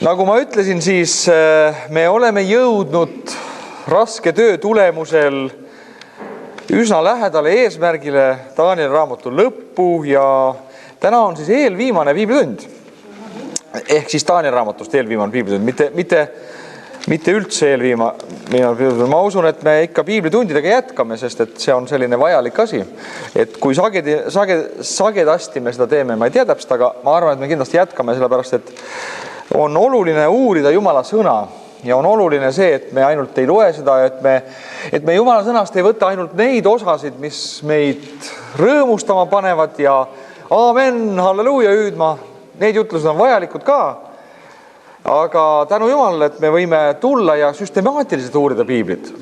Nagu ma ütlesin, siis me oleme jõudnud raske töö tulemusel üsna lähedale eesmärgile Taanieli raamatu lõppu ja täna on siis eelviimane piiblitund. Ehk siis Taanieli raamatust eelviimane piiblitund, mitte üldse eelviimane piiblitund. Ma usun, et me ikka piiblitundidega jätkame, sest et see on selline vajalik asi. Et kui sagedasti me seda teeme, ma ei tea täpselt, aga ma arvan, et me kindlasti jätkame, sellepärast et on oluline uurida Jumala sõna ja on oluline see, et me ainult ei loe seda, et me Jumala sõnast ei võta ainult neid osasid, mis meid rõõmustama panevad ja aamen, halleluuja hüüdma, need jutlused on vajalikud ka, aga tänu Jumalale, et me võime tulla ja süstemaatiliselt uurida piiblit.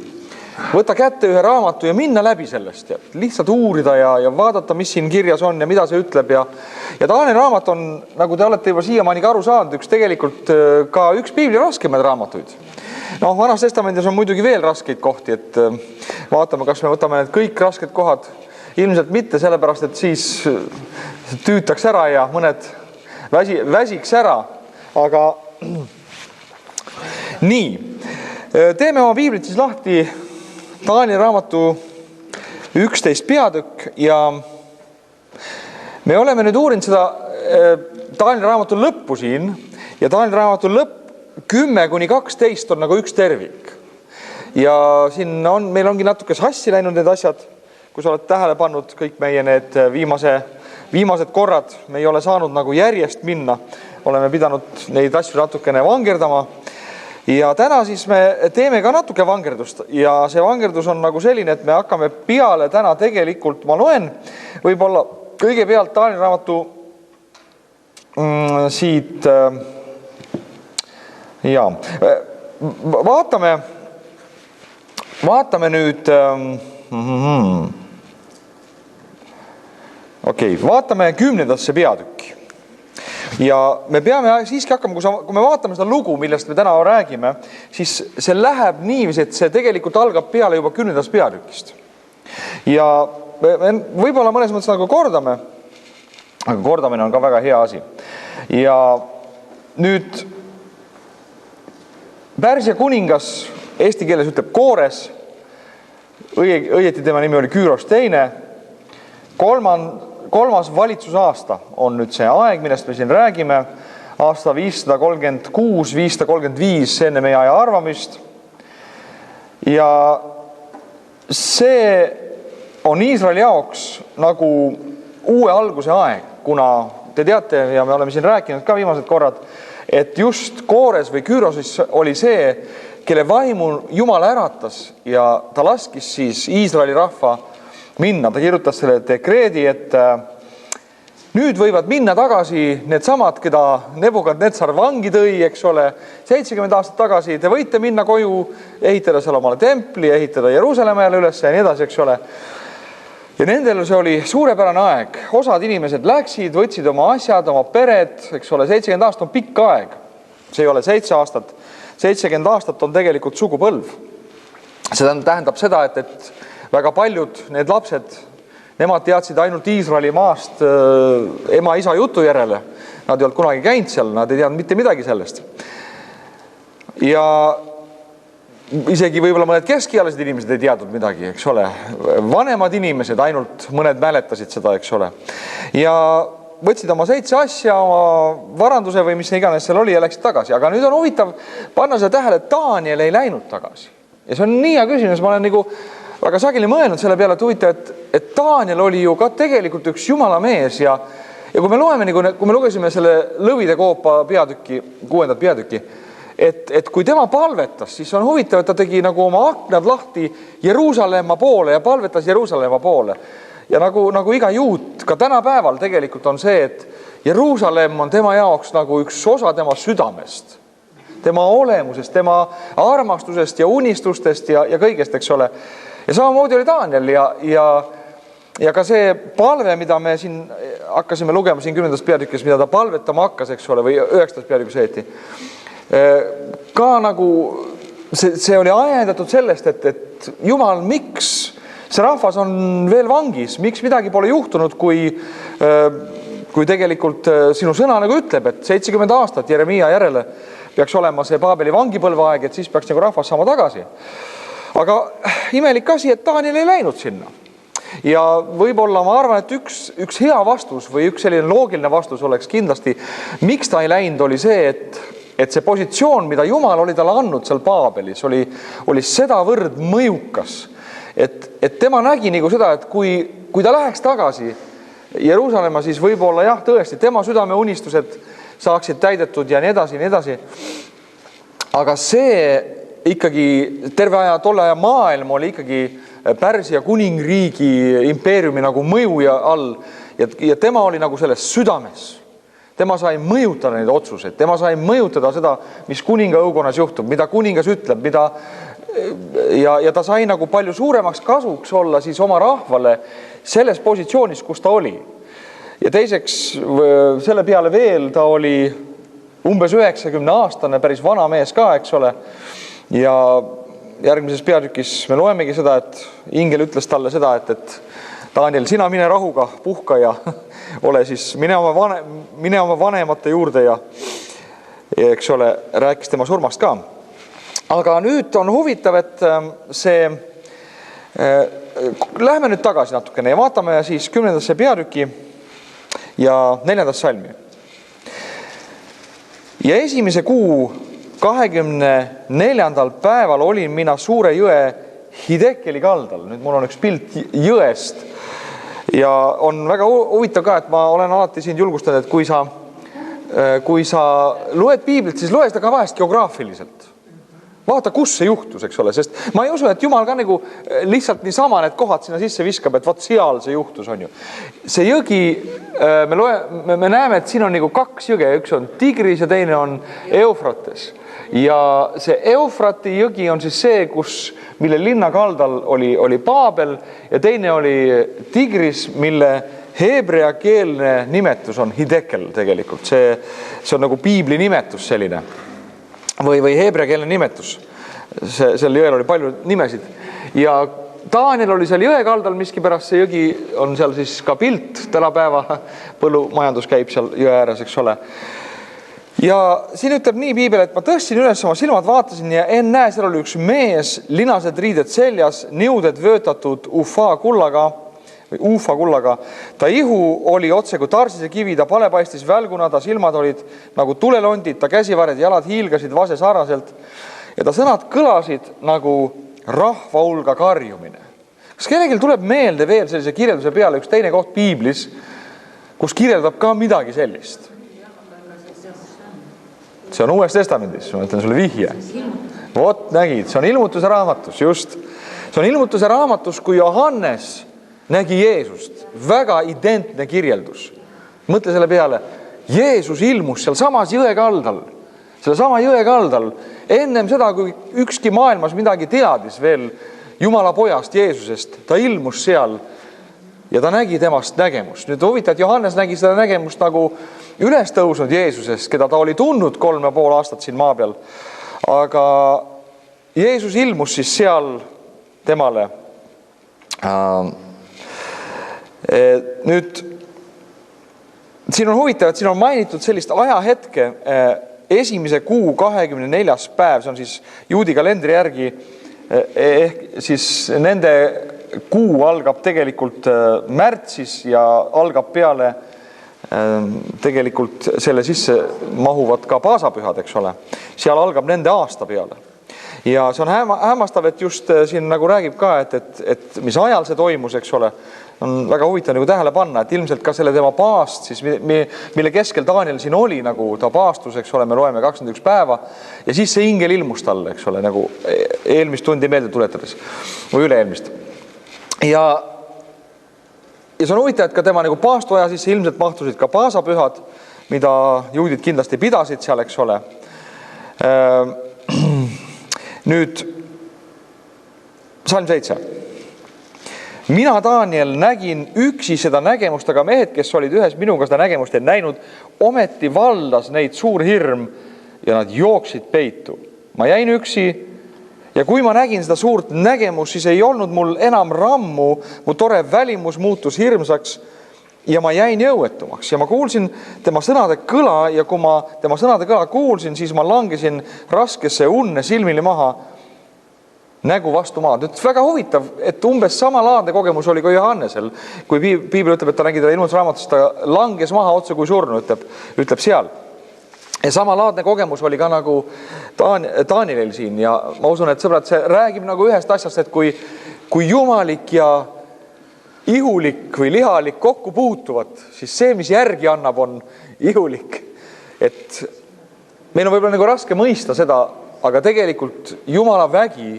Võtta kätte ühe raamatu ja minna läbi sellest ja lihtsalt uurida ja vaadata, mis siin kirjas on ja mida see ütleb. Ja Taanieli raamat on, nagu te olete juba siiamaani aru saanud, tegelikult ka üks piibli raskemaid raamatuid. Vanas testamendis on muidugi veel raskeid kohti, et vaatame, kas me võtame need kõik rasked kohad. Ilmselt mitte, sellepärast, et siis tüütaks ära ja mõned väsiks ära. Aga nii, teeme oma piiblit siis lahti Taanieli raamatu 11 peatükk ja me oleme nüüd uurinud seda Taanieli raamatu lõppu siin ja Taanieli raamatu lõpp 10–12 on nagu üks tervik. Ja siin meil ongi natuke sassi läinud need asjad, kui sa oled tähele pannud kõik meie need viimased korrad, me ei ole saanud nagu järjest minna, oleme pidanud neid asju natukene vangerdama. Ja täna siis me teeme ka natuke vangerdust ja see vangerdus on nagu selline, et me hakkame peale täna tegelikult, ma loen võib-olla kõigepealt Taanieli raamatu siit ja vaatame nüüd vaatame 10. peatükki. Ja me peame siiski hakkama, kui me vaatame seda lugu, millest me täna räägime, siis see läheb niiviisi, et see tegelikult algab peale juba 10. peatükist. Ja võib-olla mõnes mõttes nagu kordame, aga kordamine on ka väga hea asi. Ja nüüd Pärsia kuningas, eesti keeles ütleb Koores, õieti tema nimi oli Küüros teine, kolmas valitsusaasta on nüüd see aeg, millest me siin räägime, aasta 536-535 enne meie aja arvamist. Ja see on Iisraeli jaoks nagu uue alguse aeg, kuna te teate ja me oleme siin rääkinud ka viimased korrad, et just Koores või Küürosis oli see, kelle vaimu Jumal äratas ja ta laskis siis Iisraeli rahva minna. Ta kirjutas selle dekreedi, et nüüd võivad minna tagasi need samad, keda Nebukadnetsar vangi tõi, eks ole, 70 aastat tagasi. Te võite minna koju, ehitada seal omale templi, ehitada Jeruusalemmale üles ja nii edasi, eks ole. Ja nendel see oli suurepärane aeg. Osad inimesed läksid, võtsid oma asjad, oma pered, eks ole, 70 aastat on pikk aeg. See ei ole 7 aastat. 70 aastat on tegelikult sugupõlv. See tähendab seda, et väga paljud need lapsed, nemad teadsid ainult Iisraeli maast ema-isa jutu järele. Nad ei olnud kunagi käinud seal, nad ei teadnud mitte midagi sellest. Ja isegi võib-olla mõned keskealised inimesed ei teadnud midagi, eks ole. Vanemad inimesed ainult mõned mäletasid seda, eks ole. Ja võtsid oma 7 asja, oma varanduse või mis iganes seal oli ja läksid tagasi. Aga nüüd on huvitav panna seda tähele, et Taaniel ei läinud tagasi. Ja see on nii hea küsimus, ma olen nagu väga sageli mõelnud selle peale, et huvitav, et Taaniel oli ju ka tegelikult üks Jumala mees ja kui me loeme, kui me lugesime selle Lõvide koopa peatüki, 6. peatüki, et kui tema palvetas, siis on huvitav, et ta tegi nagu oma aknad lahti Jeruusalemma poole ja palvetas Jeruusalemma poole. Ja nagu iga juut, ka tänapäeval tegelikult on see, et Jeruusalemm on tema jaoks nagu üks osa tema südamest, tema olemusest, tema armastusest ja unistustest ja kõigest, eks ole. Ja samamoodi oli Taaniel ja ka see palve, mida me siin hakkasime lugema siin 10. peatükis, mida ta palvetama hakkas, eks ole, või 9. peatükis õieti. Ka nagu see oli ajendatud sellest, et Jumal, miks see rahvas on veel vangis, miks midagi pole juhtunud, kui kui tegelikult sinu sõna nagu ütleb, et 70 aastat Jeremiia järele peaks olema see Paabeli vangipõlveaeg, et siis peaks nagu rahvas saama tagasi. Aga imelik asi, et Daniel ei läinud sinna. Ja võib-olla ma arvan, et üks hea vastus või üks selline loogiline vastus oleks kindlasti, miks ta ei läinud, oli see, et see positsioon, mida Jumal oli talle andnud seal Paabelis, oli sedavõrd mõjukas, et tema nägi nagu seda, et kui ta läheks tagasi Jeruusalemma, siis võib-olla jah, tõesti, tema südameunistused saaksid täidetud ja nii edasi, nii edasi. Aga see ikkagi terve aja, tolle aja maailm oli ikkagi Pärsia kuningriigi impeeriumi nagu mõju all ja tema oli nagu selles südames. Tema sai mõjutada neid otsuseid, tema sai mõjutada seda, mis kuninga õukonnas juhtub, mida kuningas ütleb, ja ta sai nagu palju suuremaks kasuks olla siis oma rahvale selles positsioonis, kus ta oli. Ja teiseks selle peale veel ta oli umbes 90-aastane, päris vana mees ka, eks ole, ja järgmises peatükis me loemegi seda, et ingel ütles talle seda, et Daniel, sina mine rahuga, puhka ja ole siis, mine oma vanemate juurde ja eks ole, rääkis tema surmast ka. Aga nüüd on huvitav, et lähme nüüd tagasi natukene ja vaatame siis 10. peatüki ja 4. salmi. Ja esimese kuu 24. päeval olin mina suure jõe Hidekeli kaldal. Nüüd mul on üks pilt jõest ja on väga huvitav ka, et ma olen alati siin julgustanud, et kui sa loed piiblit, siis loe seda ka vahest geograafiliselt. Vaata, kus see juhtus, eks ole, sest ma ei usu, et Jumal ka nagu lihtsalt niisama need kohad sinna sisse viskab, et vaat seal see juhtus on ju. See jõgi, me näeme, et siin on nagu kaks jõge, üks on Tigris ja teine on Eufrates. Ja see Eufrati jõgi on siis see, mille linna kaldal oli Paabel ja teine oli Tigris, mille heebreakeelne nimetus on Hidekel tegelikult. See on nagu piibli nimetus selline. Või heebreakeelne nimetus. Sel jõel oli palju nimesid. Ja Daniel oli seal jõe kaldal, miskipärast see jõgi on seal siis ka pilt tänapäeva. Põllumajandus käib seal jõe ääres, eks ole. Ja siin ütleb nii piibel, et ma tõstsin üles oma silmad, vaatasin ja ennäe, seal oli üks mees, linased riided seljas, niuded vöötatud ufa kullaga. Ta ihu oli otse kui tarsise kivi, ta pale paistis välguna, ta silmad olid nagu tulelondid, ta käsivared, jalad hiilgasid vase sarnaselt ja ta sõnad kõlasid nagu rahva hulga karjumine. Kas kellelgi tuleb meelde veel sellise kirjelduse peale üks teine koht piiblis, kus kirjeldab ka midagi sellist? See on Uues Testamendis, ma ütlen sulle vihje. Vot nägid, see on ilmutuse raamatus, just. See on ilmutuse raamatus, kui Johannes nägi Jeesust. Väga identne kirjeldus. Mõtle selle peale. Jeesus ilmus seal samas jõe kaldal. Selle sama jõe kaldal. Ennem seda, kui ükski maailmas midagi teadis veel Jumala pojast Jeesusest, ta ilmus seal ja ta nägi temast nägemust. Nüüd huvitav, et Johannes nägi seda nägemust nagu üles tõusnud Jeesusest, keda ta oli tundnud 3,5 aastat siin maa peal. Aga Jeesus ilmus siis seal temale. Nüüd, siin on huvitav, et siin on mainitud sellist ajahetke esimese kuu 24. päev, see on siis juudi kalendri järgi, ehk siis nende kuu algab tegelikult märtsis ja algab peale tegelikult selle sisse mahuvad ka paasapühad, eks ole. Seal algab nende aasta peale. Ja see on hämmastav, et just siin nagu räägib ka, et mis ajal see toimus, eks ole, on väga huvitav nagu tähele panna, et ilmselt ka selle tema paast, siis, mille keskel Daniel siin oli, nagu ta paastus, eks ole, me loeme 21 päeva, ja siis see ingel ilmus talle, eks ole, nagu eelmist tundi meelde tuletades, või üle-eelmist. Ja see on huvitav, et ka tema nagu paastuaja sisse ilmselt mahtusid ka paasapühad, mida juudid kindlasti pidasid seal, eks ole. Nüüd, salm 7. Mina, Daniel, nägin üksi seda nägemust, aga mehed, kes olid ühes minuga seda nägemust ei näinud, ometi valdas neid suur hirm ja nad jooksid peitu. Ma jäin üksi ja kui ma nägin seda suurt nägemust, siis ei olnud mul enam rammu, mu tore välimus muutus hirmsaks ja ma jäin jõuetumaks ja ma kuulsin tema sõnade kõla ja kui ma tema sõnade kõla kuulsin, siis ma langesin raskesse unne silmili maha nägu vastu maad. Nüüd väga huvitav, et umbes samalaadne kogemus oli ka Johannesel, kui piibel ütleb, et ta nägi ta ilmus raamatus, ta langes maha otse kui surnu, ütleb seal. Ja samalaadne kogemus oli ka nagu Danielil siin ja ma usun, et sõbrad, see räägib nagu ühest asjast, et kui jumalik ja ihulik või lihalik kokku puutuvad, siis see, mis järgi annab, on ihulik. Et meil on võib-olla nagu raske mõista seda, aga tegelikult Jumala vägi,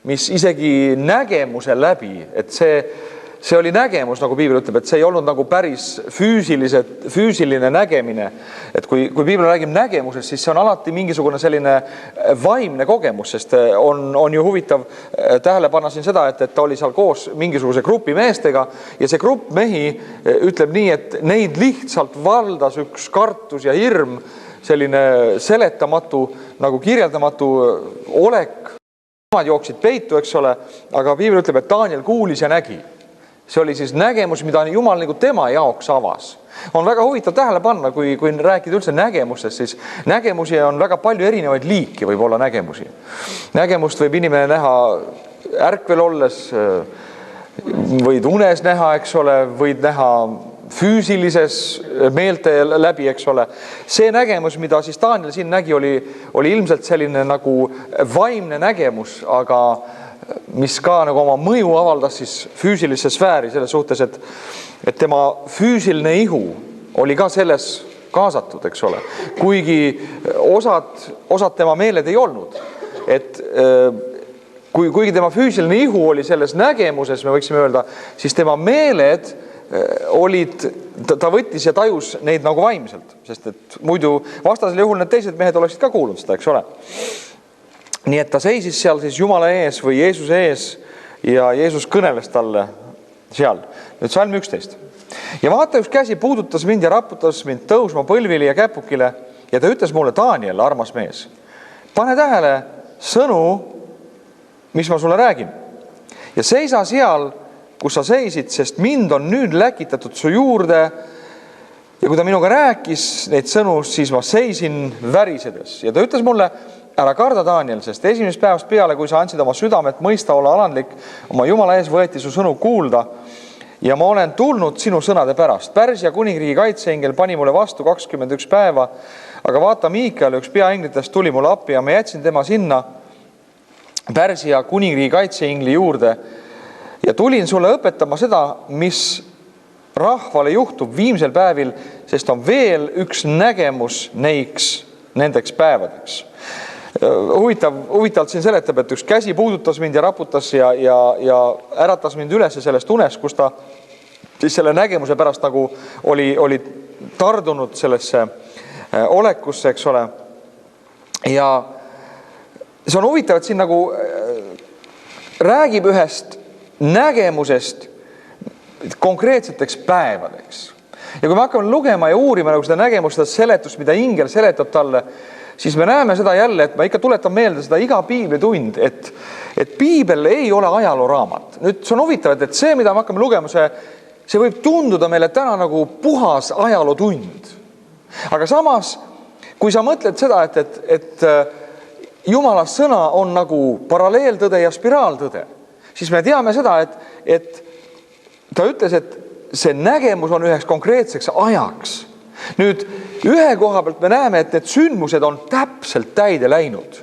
mis isegi nägemuse läbi, et see oli nägemus, nagu piibel ütleb, et see ei olnud nagu päris füüsiline nägemine. Et kui piibel räägib nägemusest, siis see on alati mingisugune selline vaimne kogemus, sest on ju huvitav tähele panna siin seda, et ta oli seal koos mingisuguse grupi meestega ja see grupp mehi ütleb nii, et neid lihtsalt valdas üks kartus ja hirm, selline seletamatu, nagu kirjeldamatu olek. Nemad jooksid peitu, eks ole, aga piibel ütleb, et Daniel kuulis ja nägi. See oli siis nägemus, mida Jumal nagu tema jaoks avas. On väga huvitav tähele panna, kui rääkida üldse nägemustest, siis nägemusi on väga palju erinevaid liiki, võib olla nägemusi. Nägemust võib inimene näha ärkvel olles, võid unes näha, eks ole, võid näha füüsilises meelte läbi, eks ole. See nägemus, mida siis Daniel siin nägi, oli ilmselt selline nagu vaimne nägemus, aga mis ka nagu oma mõju avaldas siis füüsilisse sfääri selles suhtes, et tema füüsiline ihu oli ka selles kaasatud, eks ole. Kuigi osad tema meeled ei olnud. Et kuigi tema füüsiline ihu oli selles nägemuses, me võiksime öelda, siis tema meeled olid, ta võttis ja tajus neid nagu vaimselt, sest et muidu vastasel juhul need teised mehed oleksid ka kuulnud seda, eks ole. Nii et ta seisis seal siis Jumala ees või Jeesuse ees ja Jeesus kõneles talle seal. Nüüd salm 11. Ja vaata, üks käsi puudutas mind ja raputas mind tõusma põlvili ja käpukile ja ta ütles mulle, Daniel, armas mees, pane tähele sõnu, mis ma sulle räägin ja seisa seal, kus sa seisid, sest mind on nüüd läkitatud su juurde ja kui ta minuga rääkis neid sõnu, siis ma seisin värisedes ja ta ütles mulle, ära karda, Daniel, sest esimesest päevast peale, kui sa andsid oma südamet mõista olla alandlik, oma Jumala ees võeti su sõnu kuulda ja ma olen tulnud sinu sõnade pärast. Pärsia kuningriigi kaitseingel pani mulle vastu 21 päeva, aga vaata, Miikael, üks peainglitest tuli mulle appi ja ma jätsin tema sinna Pärsia kuningriigi kaitseingli juurde ja tulin sulle õpetama seda, mis rahvale juhtub viimsel päevil, sest on veel üks nägemus nendeks päevadeks. Huvitavalt siin seletab, et üks käsi puudutas mind ja raputas ja äratas mind üles sellest unest, kus ta siis selle nägemuse pärast nagu oli tardunud sellesse olekusse, eks ole. Ja see on huvitav, et siin nagu räägib ühest nägemusest konkreetseteks päevadeks. Ja kui me hakkame lugema ja uurima nagu seda nägemust, seda seletust, mida ingel seletab talle, siis me näeme seda jälle, et ma ikka tuletan meelde seda iga piiblitund, et piibel ei ole ajalooraamat. Nüüd see on huvitav, et see, mida me hakkame lugema, see võib tunduda meile täna nagu puhas ajalootund. Aga samas, kui sa mõtled seda, et Jumala sõna on nagu paralleeltõde ja spiraaltõde, siis me teame seda, et ta ütles, et see nägemus on üheks konkreetseks ajaks. Nüüd ühe koha pealt me näeme, et need sündmused on täpselt täide läinud.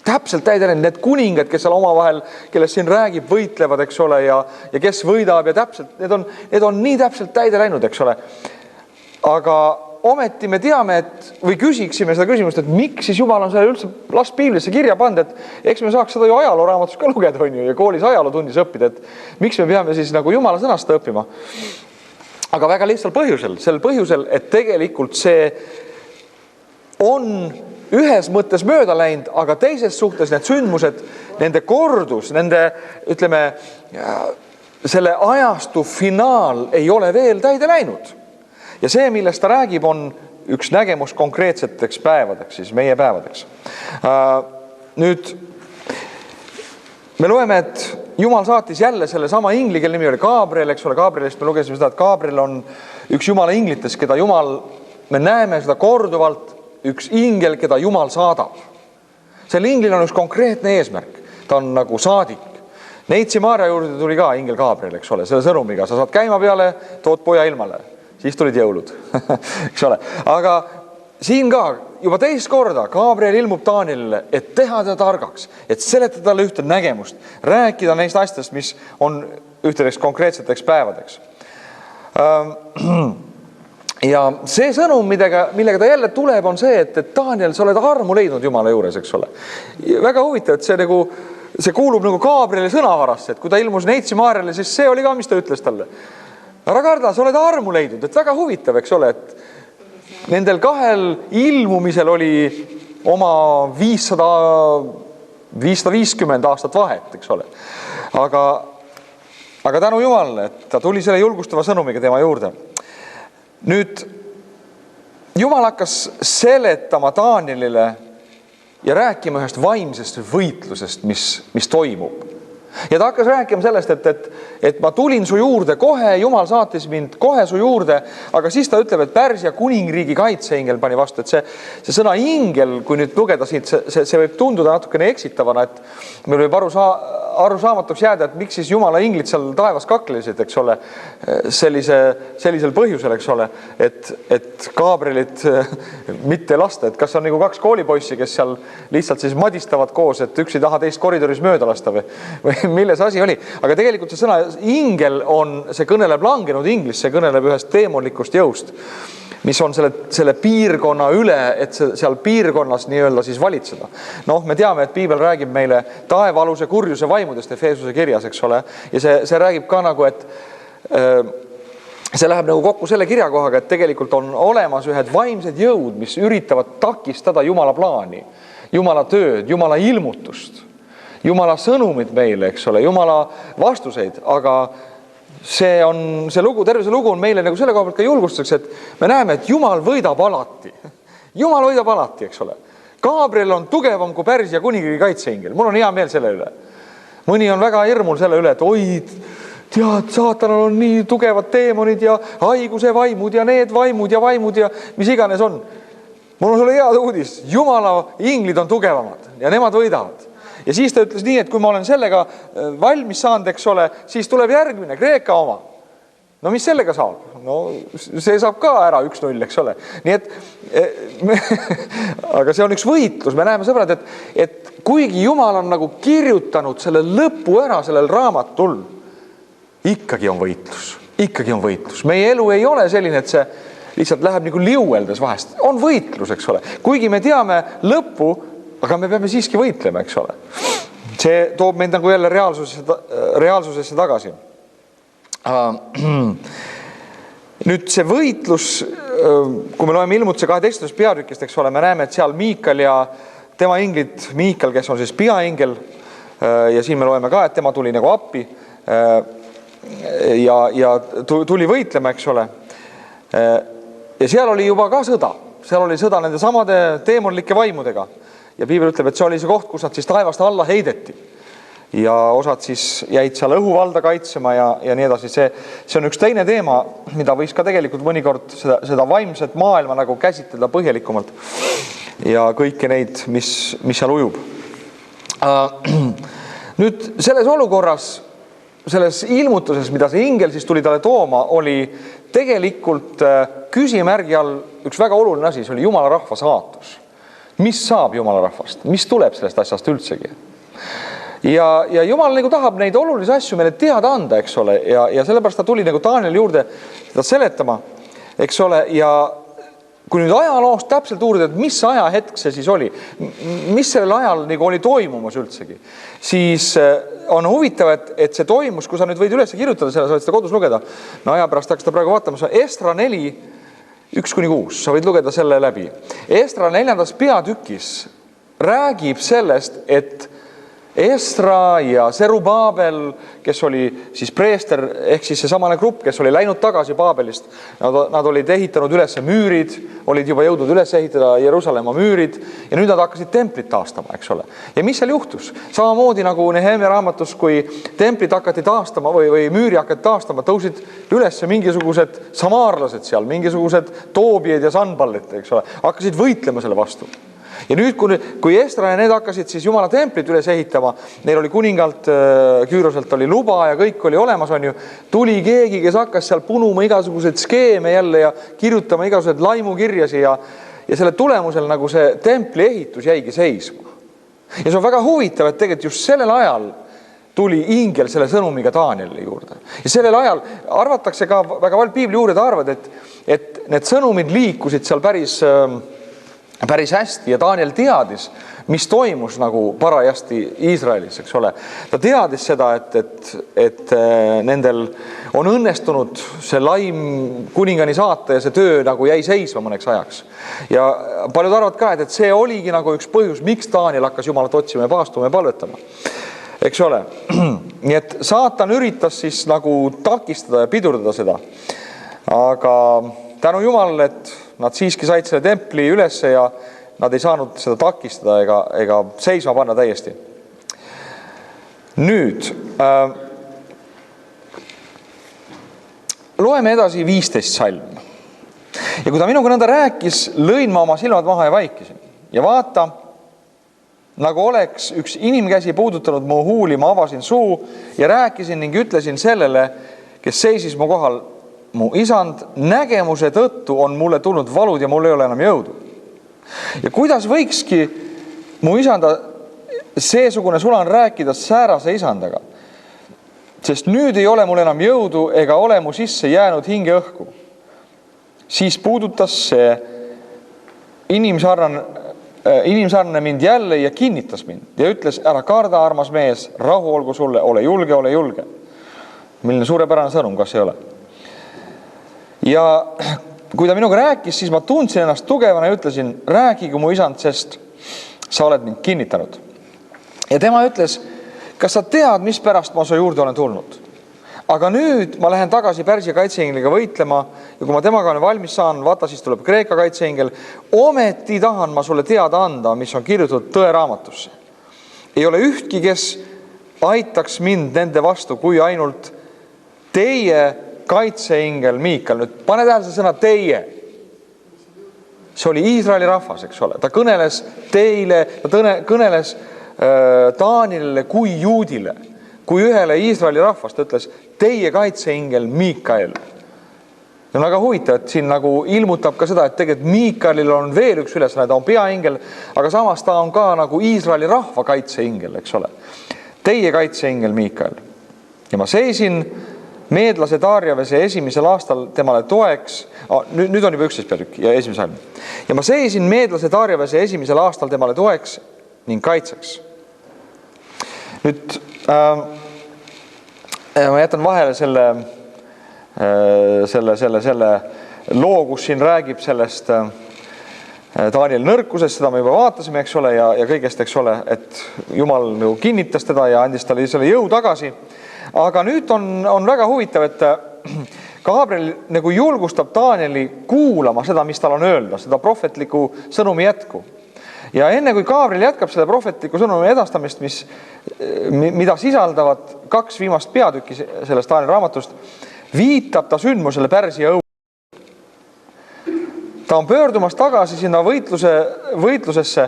Täpselt täide läinud. Need kuningad, kes seal omavahel, kellest siin räägib, võitlevad, eks ole, ja kes võidab ja täpselt, need on nii täpselt täide läinud, eks ole. Aga ometi me teame, või küsiksime seda küsimust, et miks siis Jumal on selle üldse last piiblisse kirja pannud, et eks me saaks seda ju ajalooraamatus ka lugeda, on ju, ja koolis ajalootundis õppida, et miks me peame siis nagu Jumala sõnast õppima. Aga väga lihtsal põhjusel, sel põhjusel, et tegelikult see on ühes mõttes mööda läinud, aga teises suhtes need sündmused, nende kordus, nende, ütleme, selle ajastu finaal ei ole veel täide läinud. Ja see, millest ta räägib, on üks nägemus konkreetseteks päevadeks, siis meie päevadeks. Nüüd me loeme, et Jumal saatis jälle selle sama ingli, kelle nimi oli Gabriel, eks ole, Gabrielist me lugesime seda, et Gabriel on üks Jumala inglitest, keda Jumal, me näeme seda korduvalt, üks ingel, keda Jumal saadab. Selle inglil on üks konkreetne eesmärk, ta on nagu saadik. Neitsi Maarja juurde tuli ka ingel Gabriel, eks ole, selle sõnumiga, sa saad käima peale, tood poja ilmale, siis tulid jõulud, eks ole. Aga siin ka juba teist korda Gabriel ilmub Danielile, et teha ta targaks, et seletada talle ühte nägemust, rääkida neist asjadest, mis on ühtedeks konkreetseteks päevadeks. Ja see sõnum, millega ta jälle tuleb, on see, et Daniel, sa oled armu leidnud Jumala juures, eks ole. Väga huvitav, et see kuulub nagu Gabrieli sõnavarasse, et kui ta ilmus Neitsi Maarjale, siis see oli ka, mis ta ütles talle. Ära karda, sa oled armu leidnud, et väga huvitav, eks ole, et nendel kahel ilmumisel oli oma 550 aastat vahet, eks ole. Aga tänu Jumalale, et ta tuli selle julgustava sõnumiga tema juurde. Nüüd, Jumal hakkas seletama Danielile ja rääkima ühest vaimsest võitlusest, mis toimub. Ja ta hakkas rääkima sellest, et ma tulin su juurde kohe, Jumal saatis mind kohe su juurde, aga siis ta ütleb, et Pärsia kuningriigi kaitseingel pani vastu, et see sõna ingel, kui nüüd lugeda siit, see võib tunduda natukene eksitavana, et meil võib arusaamatuks jääda, et miks siis Jumala inglid seal taevas kaklesid, eks ole, sellisel põhjusel, eks ole, et Gabrielit mitte lasta, et kas on nagu kaks koolipoissi, kes seal lihtsalt siis madistavad koos, et üks ei taha teist koridoris mööda lasta või milles asi oli. Aga tegelikult see sõna ingel see kõneleb langenud inglis, see kõneleb ühest teemonlikust jõust, mis on selle piirkonna üle, et seal piirkonnas nii-öelda siis valitseda. Noh, me teame, et piibel räägib meile taevaaluse kurjuse vaimudest Efesuse kirjas, eks ole, ja see räägib ka nagu, et see läheb nagu kokku selle kirjakohaga, et tegelikult on olemas ühed vaimsed jõud, mis üritavad takistada Jumala plaani, Jumala tööd, Jumala ilmutust, Jumala sõnumid meile, eks ole, Jumala vastuseid, aga see lugu, terve see lugu on meile nagu selle koha pealt ka julgustuseks, et me näeme, et Jumal võidab alati. Jumal võidab alati, eks ole. Gabriel on tugevam kui Pärsia kuningriigi kaitseingel. Mul on hea meel selle üle. Mõni on väga hirmul selle üle, et oi, tead, saatanal on nii tugevad teemonid ja haiguse vaimud ja need vaimud ja mis iganes on. Mul on sulle head uudis. Jumala inglid on tugevamad ja nemad võidavad. Ja siis ta ütles nii, et kui ma olen sellega valmis saanud, eks ole, siis tuleb järgmine, Kreeka oma. No mis sellega saab? No see saab ka ära 1-0, eks ole. Nii et, aga see on üks võitlus. Me näeme sõbrad, et kuigi Jumal on nagu kirjutanud selle lõpu ära sellel raamatul, ikkagi on võitlus. Ikkagi on võitlus. Meie elu ei ole selline, et see lihtsalt läheb nagu liueldes vahest. On võitlus, eks ole. Kuigi me teame lõppu, aga me peame siiski võitlema, eks ole. See toob meid nagu jälle reaalsusesse tagasi. Nüüd see võitlus, kui me loeme Ilmutuse 12. peatükist, eks ole, me näeme, et seal Miikal ja tema inglid, Miikal, kes on siis piaingel, ja siin me loeme ka, et tema tuli nagu appi ja tuli võitlema, eks ole. Ja seal oli juba ka sõda. Seal oli sõda nende samade teemonlike vaimudega. Ja piibel ütleb, et see oli see koht, kus nad siis taevast alla heideti. Ja osad siis jäid seal õhuvalda kaitsema ja nii edasi. See on üks teine teema, mida võiks ka tegelikult mõnikord seda vaimset maailma nagu käsitleda põhjalikumalt. Ja kõiki neid, mis seal ujub. Nüüd selles olukorras, selles ilmutuses, mida see ingel siis tuli talle tooma, oli tegelikult küsimärgi all üks väga oluline asi, see oli Jumala rahva saatus. Mis saab Jumala rahvast? Mis tuleb sellest asjast üldsegi? Ja Jumal nagu tahab neid olulisi asju meile teada anda, eks ole, ja sellepärast ta tuli nagu Danieli juurde seda seletama, eks ole, ja kui nüüd ajaloost täpselt uurida, et mis ajahetk see siis oli, mis sellel ajal nagu oli toimumas üldsegi, siis on huvitav, et see toimus, kui sa nüüd võid üles kirjutada selle, sa võid seda kodus lugeda, no aja pärast hakkas ta praegu vaatama, see on Estra 4, 1-6, sa võid lugeda selle läbi. Estra 4. peatükis räägib sellest, et Esra ja Serubabel, kes oli siis preester, ehk siis see samane grupp, kes oli läinud tagasi Paabelist. Nad olid ehitanud üles müürid, olid juba jõudnud üles ehitada Jeruusalemma müürid ja nüüd nad hakkasid templit taastama, eks ole. Ja mis seal juhtus? Samamoodi nagu Nehemia raamatus, kui templit hakati taastama või müüri hakati taastama, tõusid üles mingisugused samaarlased seal, mingisugused Toobied ja Sanballit, eks ole, hakkasid võitlema selle vastu. Ja nüüd, kui Esra ja need hakkasid siis Jumala templit üles ehitama, neil oli kuningalt Küüroselt oli luba ja kõik oli olemas, on ju, tuli keegi, kes hakkas seal punuma igasuguseid skeeme jälle ja kirjutama igasuguseid laimukirjasi ja selle tulemusel nagu see templi ehitus jäigi seisma. Ja see on väga huvitav, et tegelikult just sellel ajal tuli ingel selle sõnumiga Danielile juurde. Ja sellel ajal arvatakse ka, väga palju piibli uurijad arvavad, et need sõnumid liikusid seal päris hästi ja Daniel teadis, mis toimus nagu parajasti Iisraelis, eks ole. Ta teadis seda, et nendel on õnnestunud see laim kuningani saata ja see töö nagu jäi seisma mõneks ajaks. Ja paljud arvavad ka, et see oligi nagu üks põhjus, miks Daniel hakkas Jumalat otsima ja paastuma ja palvetama. Eks ole. Nii et saatan üritas siis nagu takistada ja pidurdada seda. Aga tänu Jumalale, et nad siiski said selle templi ülesse ja nad ei saanud seda takistada ega seisma panna täiesti. Nüüd loeme edasi 15 salm. Ja kui ta minuga nõnda rääkis, lõin ma oma silmad maha ja vaikisin. Ja vaata, nagu oleks üks inimkäsi puudutanud mu huuli, ma avasin suu ja rääkisin ning ütlesin sellele, kes seisis mu kohal: mu isand, nägemuse tõttu on mulle tulnud valud ja mul ei ole enam jõudu. Ja kuidas võikski mu isanda seesugune sulan rääkida säärase isandaga? Sest nüüd ei ole mul enam jõudu ega ole mu sisse jäänud hinge õhku. Siis puudutas see inimsarnane mind jälle ja kinnitas mind ja ütles: ära karda, armas mees, rahu olgu sulle, ole julge, ole julge. Milline suurepärane sõnum, kas ei ole? Ja kui ta minuga rääkis, siis ma tundsin ennast tugevana ja ütlesin: räägigu mu isand, sest sa oled mind kinnitanud. Ja tema ütles: kas sa tead, mis pärast ma su juurde olen tulnud? Aga nüüd ma lähen tagasi Pärsia kaitseingeliga võitlema ja kui ma temaga olen valmis saan, vaata, siis tuleb Kreeka kaitseingel. Ometi tahan ma sulle teada anda, mis on kirjutatud tõeraamatusse. Ei ole ühtki, kes aitaks mind nende vastu, kui ainult teie kaitseingel Miikal. Nüüd pane tähele see sõna teie. See oli Iisraeli rahvas, eks ole. Ta kõneles teile, ta kõneles Danielile kui juudile, kui ühele Iisraeli rahvast, ta ütles teie kaitseingel Miikael. Ja on väga huvitav, et siin nagu ilmutab ka seda, et tegelikult Miikaelil on veel üks ülesanne, ta on peaingel, aga samas ta on ka nagu Iisraeli rahva kaitseingel, eks ole. Teie kaitseingel Miikael. Ja ma seisin meedlase Darjavese esimesel aastal temale toeks, nüüd on juba 11 peatükk ja esimese salm. Ja ma seisin meedlase Darjavese esimesel aastal temale toeks ning kaitseks. Nüüd ma jätan vahele selle loo, kus siin räägib sellest Daniel nõrkusest, seda me juba vaatasime, eks ole, ja kõigest, eks ole, et Jumal nagu kinnitas teda ja andis talle selle jõu tagasi. Aga nüüd on väga huvitav, et Gabriel nagu julgustab Danieli kuulama seda, mis tal on öelda, seda prohvetliku sõnumi jätku. Ja enne kui Gabriel jätkab selle prohvetliku sõnumi edastamist, mida sisaldavad 2 viimast peatükki sellest Danieli raamatust, viitab ta sündmusele Pärsia õu. Ta on pöördumas tagasi sinna võitlusesse,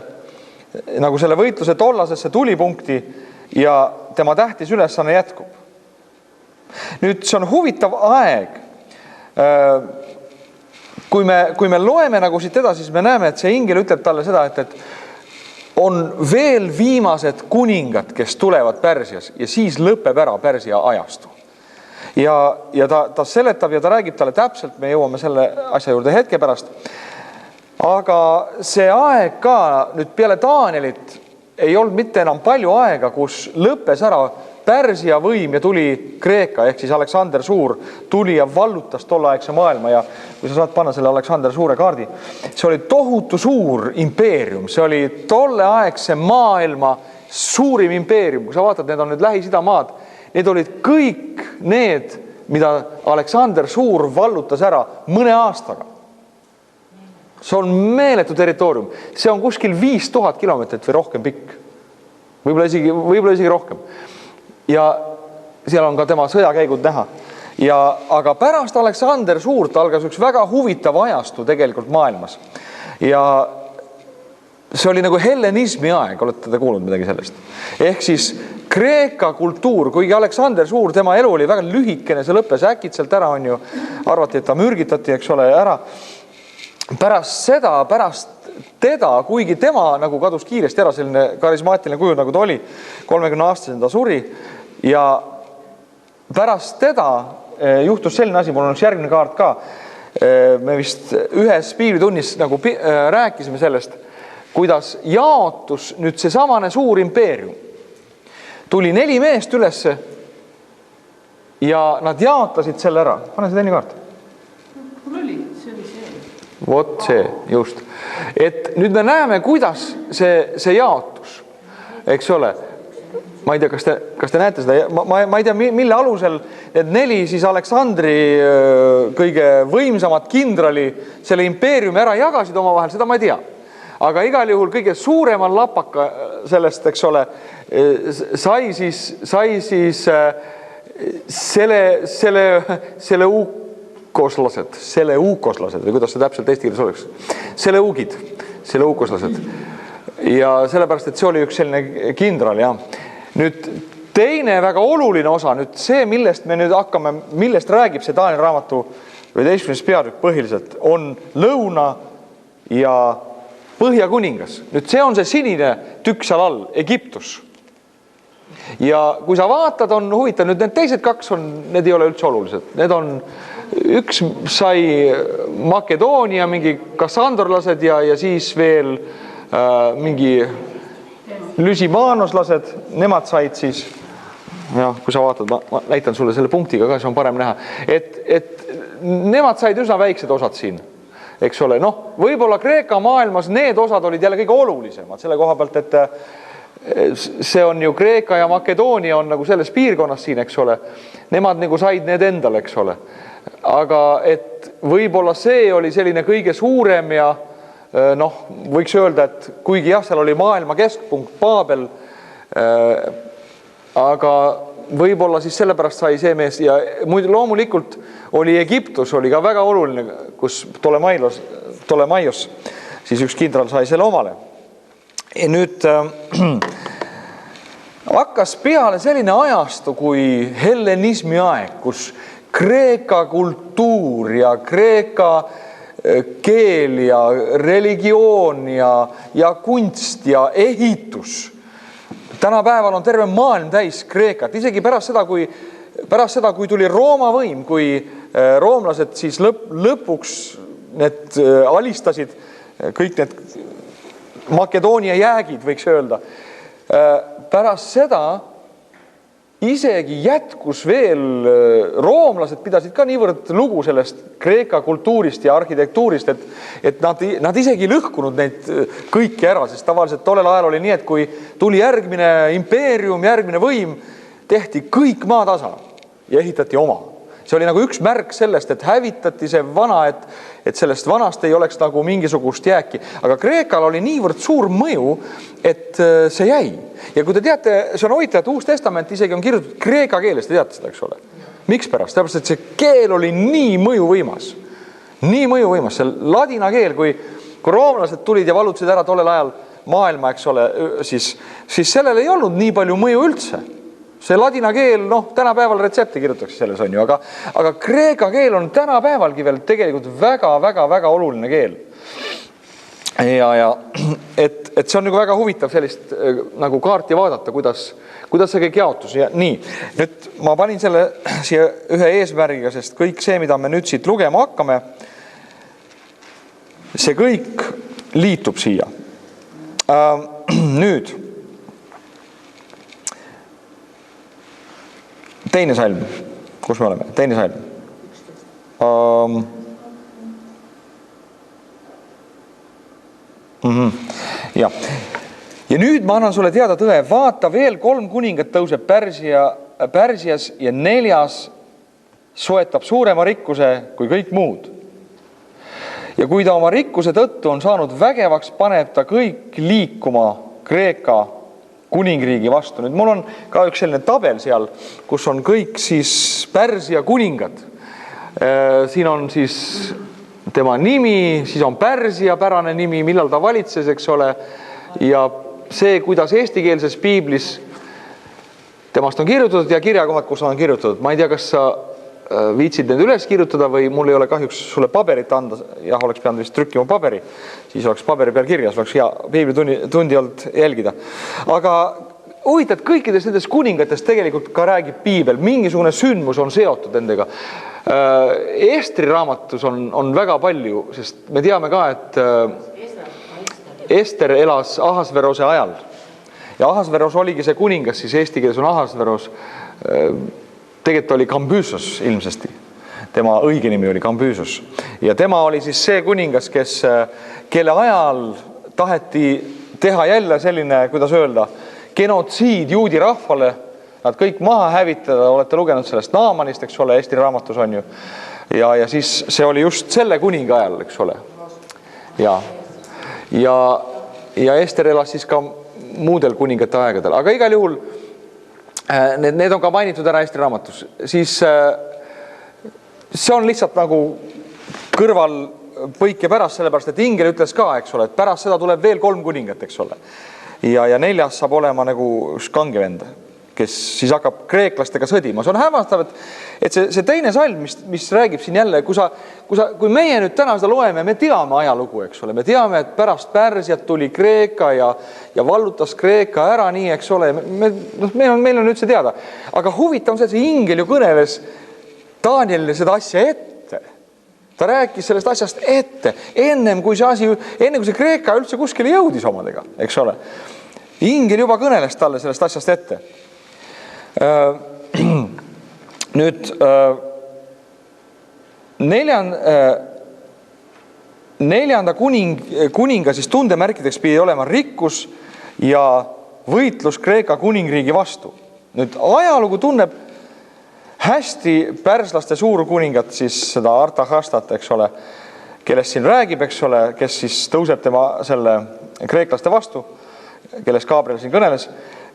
nagu selle võitluse tollasesse tulipunkti ja tema tähtis ülesanne jätkub. Nüüd see on huvitav aeg. Kui me loeme nagu siit edasi, siis me näeme, et see ingel ütleb talle seda, et on veel viimased kuningad, kes tulevad Pärsias ja siis lõpeb ära Pärsia ajastu. Ja ta seletab ja ta räägib talle täpselt, me jõuame selle asja juurde hetke pärast. Aga see aeg ka nüüd peale Danielit ei olnud mitte enam palju aega, kus lõppes ära Pärsia võim ja tuli Kreeka, ehk siis Aleksander Suur tuli ja vallutas tolleaegse maailma ja kui sa saad panna selle Aleksander Suure kaardi, see oli tohutu suur impeerium, see oli tolleaegse maailma suurim impeerium, kui sa vaatad, need on nüüd Lähis-Ida maad, need olid kõik need, mida Aleksander Suur vallutas ära mõne aastaga. See on meeletu territoorium. See on kuskil 5000 kilomeetrit või rohkem pikk. Võib-olla isegi rohkem. Ja seal on ka tema sõjakäigud näha. Aga pärast Aleksander Suurt algas üks väga huvitav ajastu tegelikult maailmas. Ja see oli nagu hellenismi aeg, olete te kuulnud midagi sellest? Ehk siis Kreeka kultuur, kuigi Aleksander Suur, tema elu oli väga lühikene, see lõppes äkitselt ära, on ju, arvati, et ta mürgitati, eks ole, ära. Pärast teda, kuigi tema nagu kadus kiiresti ära, selline karismaatiline kuju, nagu ta oli, 30-aastasena ta suri, ja pärast teda juhtus selline asi, mul on üks järgmine kaart ka, me vist ühes piiritunnis nagu rääkisime sellest, kuidas jaotus nüüd see samane suur impeerium. Tuli 4 meest ülesse ja nad jaotasid selle ära. Pane see teine kaart. Mul oli, see oli see. Vot see, just. Et nüüd me näeme, kuidas see jaotus, eks ole. Ma ei tea, kas te näete seda? Ma ei tea, mille alusel need 4 siis Aleksandri kõige võimsamat kindrali selle impeeriumi ära jagasid oma vahel, seda ma ei tea. Aga igal juhul kõige suuremal lapaka sellest, eks ole, sai siis selle uukoslased, või kuidas see täpselt eesti keeles oleks, selle uukoslased. Ja sellepärast, et see oli üks selline kindral, ja nüüd teine väga oluline osa, nüüd see, millest me nüüd hakkame, millest räägib see Taanieli raamatu 11. peatükk põhiliselt, on lõuna ja Põhjakuningas. Nüüd see on see sinine tükk seal all, Egiptus. Ja kui sa vaatad, on huvitav, nüüd need teised 2 need ei ole üldse olulised. Need on, üks sai Makedoonia, mingi kassandorlased ja siis veel mingi lüsimaanoslased, nemad said siis, ja kui sa vaatad, ma näitan sulle selle punktiga ka, see on parem näha, et nemad said üsna väiksed osad siin. Eks ole, võib-olla Kreeka maailmas need osad olid jälle kõige olulisemad selle koha pealt, et see on ju Kreeka ja Makedoonia on nagu selles piirkonnas siin, eks ole. Nemad nagu said need endale, eks ole. Aga et võib-olla see oli selline kõige suurem ja võiks öelda, et kuigi jah, seal oli maailma keskpunkt Paabel, aga võib-olla siis sellepärast sai see mees ja muidu loomulikult oli Egiptus, oli ka väga oluline, kus Ptolemaios siis üks kindral sai selle omale. Ja nüüd hakkas peale selline ajastu kui hellenismi aeg, kus Kreeka kultuur ja Kreeka keel ja religioon ja kunst ja ehitus. Tänapäeval on terve maailm täis Kreekat, isegi pärast seda, kui tuli Rooma võim, kui roomlased siis lõpuks need alistasid kõik need Makedoonia jäägid, võiks öelda. Pärast seda isegi jätkus veel, roomlased pidasid ka niivõrd lugu sellest Kreeka kultuurist ja arhitektuurist, et nad isegi lõhkunud neid kõiki ära, sest tavaliselt tollel ajal oli nii, et kui tuli järgmine impeerium, järgmine võim, tehti kõik maatasa ja ehitati oma. See oli nagu üks märk sellest, et hävitati see vana, et sellest vanast ei oleks nagu mingisugust jääki. Aga Kreekal oli niivõrd suur mõju, et see jäi. Ja kui te teate, see on huvitav, et Uus Testament isegi on kirjutatud kreeka keeles, te teate seda, eks ole. Miks pärast? Täpselt, et see keel oli nii mõjuvõimas. Nii mõjuvõimas. See ladina keel, kui roomlased tulid ja vallutasid ära tollel ajal maailma, eks ole, siis sellel ei olnud nii palju mõju üldse. See ladina keel, tänapäeval retsepti kirjutatakse selles on ju, aga kreeka keel on tänapäevalgi veel tegelikult väga oluline keel. Ja et see on nagu väga huvitav sellist nagu kaarti vaadata, kuidas see kõik jaotus. Ja nii, nüüd ma panin selle siia ühe eesmärgiga, sest kõik see, mida me nüüd siit lugema hakkame, see kõik liitub siia. Nüüd teine salm, kus me oleme? Teine salm. Ja. Ja nüüd ma annan sulle teada tõe, vaata veel 3 kuningat tõuseb Pärsias ja 4. soetab suurema rikkuse kui kõik muud. Ja kui ta oma rikkuse tõttu on saanud vägevaks, paneb ta kõik liikuma Kreeka kuningriigi vastu. Nüüd mul on ka üks selline tabel seal, kus on kõik siis Pärsia kuningad. Siin on siis tema nimi, siis on Pärsia pärane nimi, millal ta valitses, eks ole, ja see, kuidas eestikeelses piiblis temast on kirjutatud ja kirjakohad, kus on kirjutatud. Ma ei tea, kas sa viitsid need üles kirjutada või mul ei ole kahjuks sulle paberit anda. Jah, oleks pidanud vist trükkima paberi, siis oleks paberi peal kirjas, oleks hea piiblitundi olnud jälgida. Aga huvitad, kõikides nendes kuningatest tegelikult ka räägib piibel, mingisugune sündmus on seotud nendega. Estri raamatus on väga palju, sest me teame ka, et Ester elas Ahasverose ajal ja Ahasveros oligi see kuningas, siis eesti keeles on Ahasveros, tegelikult oli Kambysos ilmsesti, tema õige nimi oli Kambysos ja tema oli siis see kuningas, kelle ajal taheti teha jälle selline, kuidas öelda, genotsiid juudi rahvale, nad kõik maha hävitada, olete lugenud sellest Naamanist, eks ole, Eesti raamatus on ju, ja siis see oli just selle kuninga ajal, eks ole, ja Ester elas siis ka muudel kuningate aegadel, aga igal juhul need on ka mainitud ära Eesti raamatus, siis see on lihtsalt nagu kõrvalpõike pärast, sellepärast, et ingel ütles ka, eks ole, et pärast seda tuleb veel 3 kuningat, eks ole, ja 4. saab olema nagu kange vend, kes siis hakkab kreeklastega sõdima. See on hämmastav, et see teine salm, mis räägib siin jälle, kui meie nüüd täna seda loeme, me teame ajalugu, eks ole, me teame, et pärast Pärsiat tuli Kreeka ja vallutas Kreeka ära nii, eks ole, meil on üldse teada. Aga huvitav on see, et see ingel ju kõneles Danielile seda asja ette. Ta rääkis sellest asjast ette, ennem kui see Kreeka üldse kuskile jõudis omadega, eks ole. Ingel juba kõneles talle sellest asjast ette. Nüüd 4. kuninga siis tundemärkideks pidi olema rikkus ja võitlus Kreeka kuningriigi vastu. Nüüd ajalugu tunneb hästi pärslaste suurkuningat, siis seda Artahastat, eks ole, kellest siin räägib, eks ole, kes siis tõuseb tema selle kreeklaste vastu, kellest Gabriel siin kõneles,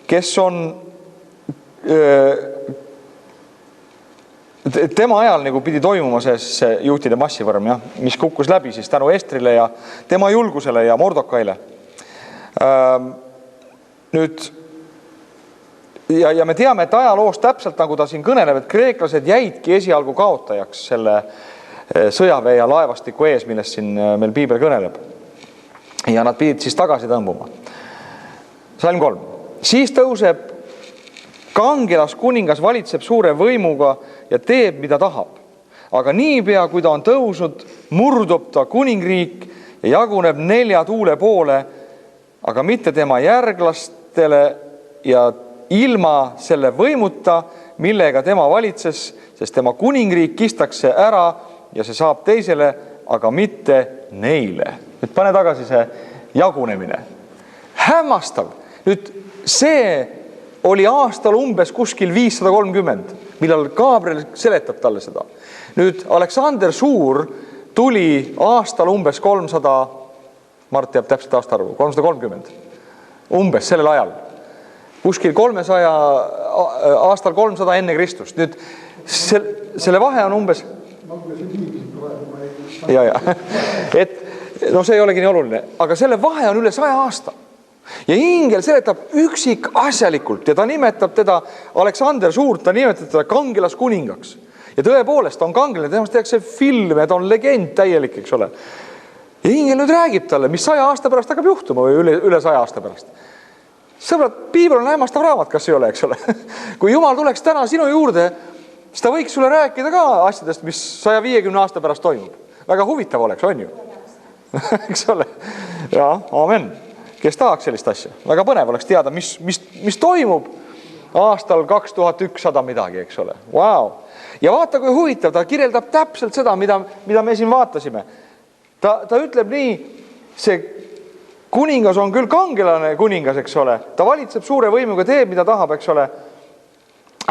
kes on tema ajal nagu pidi toimuma see juutide massivõrm, jah, mis kukkus läbi siis tänu Estrile ja tema julgusele ja Mordokaile. Nüüd, ja me teame, et ajaloos täpselt nagu ta siin kõneleb, et kreeklased jäidki esialgu kaotajaks selle sõjaväe ja laevastiku ees, millest siin meil piibel kõneleb. Ja nad pidid siis tagasi tõmbuma. Salm 3. Siis tõuseb kangelas kuningas, valitseb suure võimuga ja teeb, mida tahab. Aga niipea, kui ta on tõusnud, murdub ta kuningriik ja jaguneb 4 tuule poole, aga mitte tema järglastele ja ilma selle võimuta, millega tema valitses, sest tema kuningriik kistakse ära ja see saab teisele, aga mitte neile. Nüüd pane tagasi see jagunemine. Hämmastav. Nüüd see oli aastal umbes kuskil 530, millal Gabriel seletab talle seda. Nüüd Aleksander Suur tuli aastal umbes 300, Mart teab täpselt aastaarvu, 330, umbes sellel ajal. Kuskil 300, aastal 300 enne Kristust. Nüüd selle vahe on umbes... Et, no see ei olegi nii oluline, aga selle vahe on üle 100 aasta. Ja ingel seletab üksik asjalikult ja ta nimetab teda Aleksander Suurt, ta nimetab teda kangelas kuningaks. Ja tõepoolest on kangelane, temast tehakse filme, ta on legend täielik, eks ole. Ja ingel nüüd räägib talle, mis 100 aasta pärast hakkab juhtuma või üle 100 aasta pärast. Sõbrad, piibel on hämmastav raamat, kas ei ole, eks ole. Kui Jumal tuleks täna sinu juurde, siis ta võiks sulle rääkida ka asjadest, mis 150 aasta pärast toimub. Väga huvitav oleks, on ju? Eks ole? Ja, amen. Kes tahaks sellist asja? Väga põnev oleks teada, mis toimub aastal 2100 midagi, eks ole. Wow. Ja vaata, kui huvitav, ta kirjeldab täpselt seda, mida me siin vaatasime. Ta ütleb nii, see kuningas on küll kangelane kuningas, eks ole, ta valitseb suure võimuga, teeb, mida tahab, eks ole.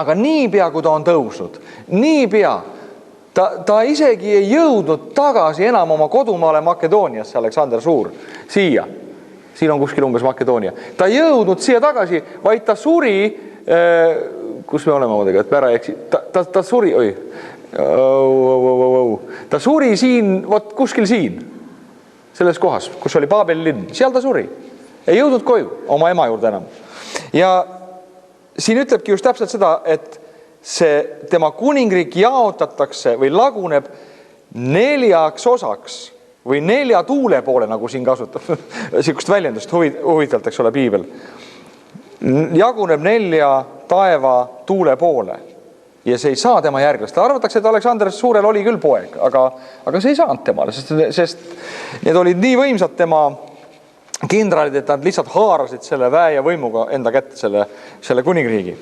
Aga niipea, kui ta on tõusnud, niipea ta isegi ei jõudnud tagasi enam oma kodumaale Makedooniasse, Aleksander Suur, siia. Siin on kuskil umbes Makedoonia. Ta ei jõudnud siia tagasi, vaid ta suri, kus me oleme omadega, et ära eksi, ta suri, ta suri siin, kuskil siin. Selles kohas, kus oli Paabeli linn, seal ta suri. Ei jõudnud koju oma ema juurde enam. Ja siin ütlebki just täpselt seda, et see tema kuningriik jaotatakse või laguneb 4 osaks või 4 tuule poole, nagu siin kasutab. Siukest väljendust huvitavalt, eks ole, piibel. Jaguneb 4 taeva tuule poole. Ja see ei saa tema järglast. Arvatakse, et Aleksander Suurel oli küll poeg, aga see ei saanud temale, sest need olid nii võimsad tema kindralid, et nad lihtsalt haarasid selle väe ja võimuga enda kätte selle kuningriigi.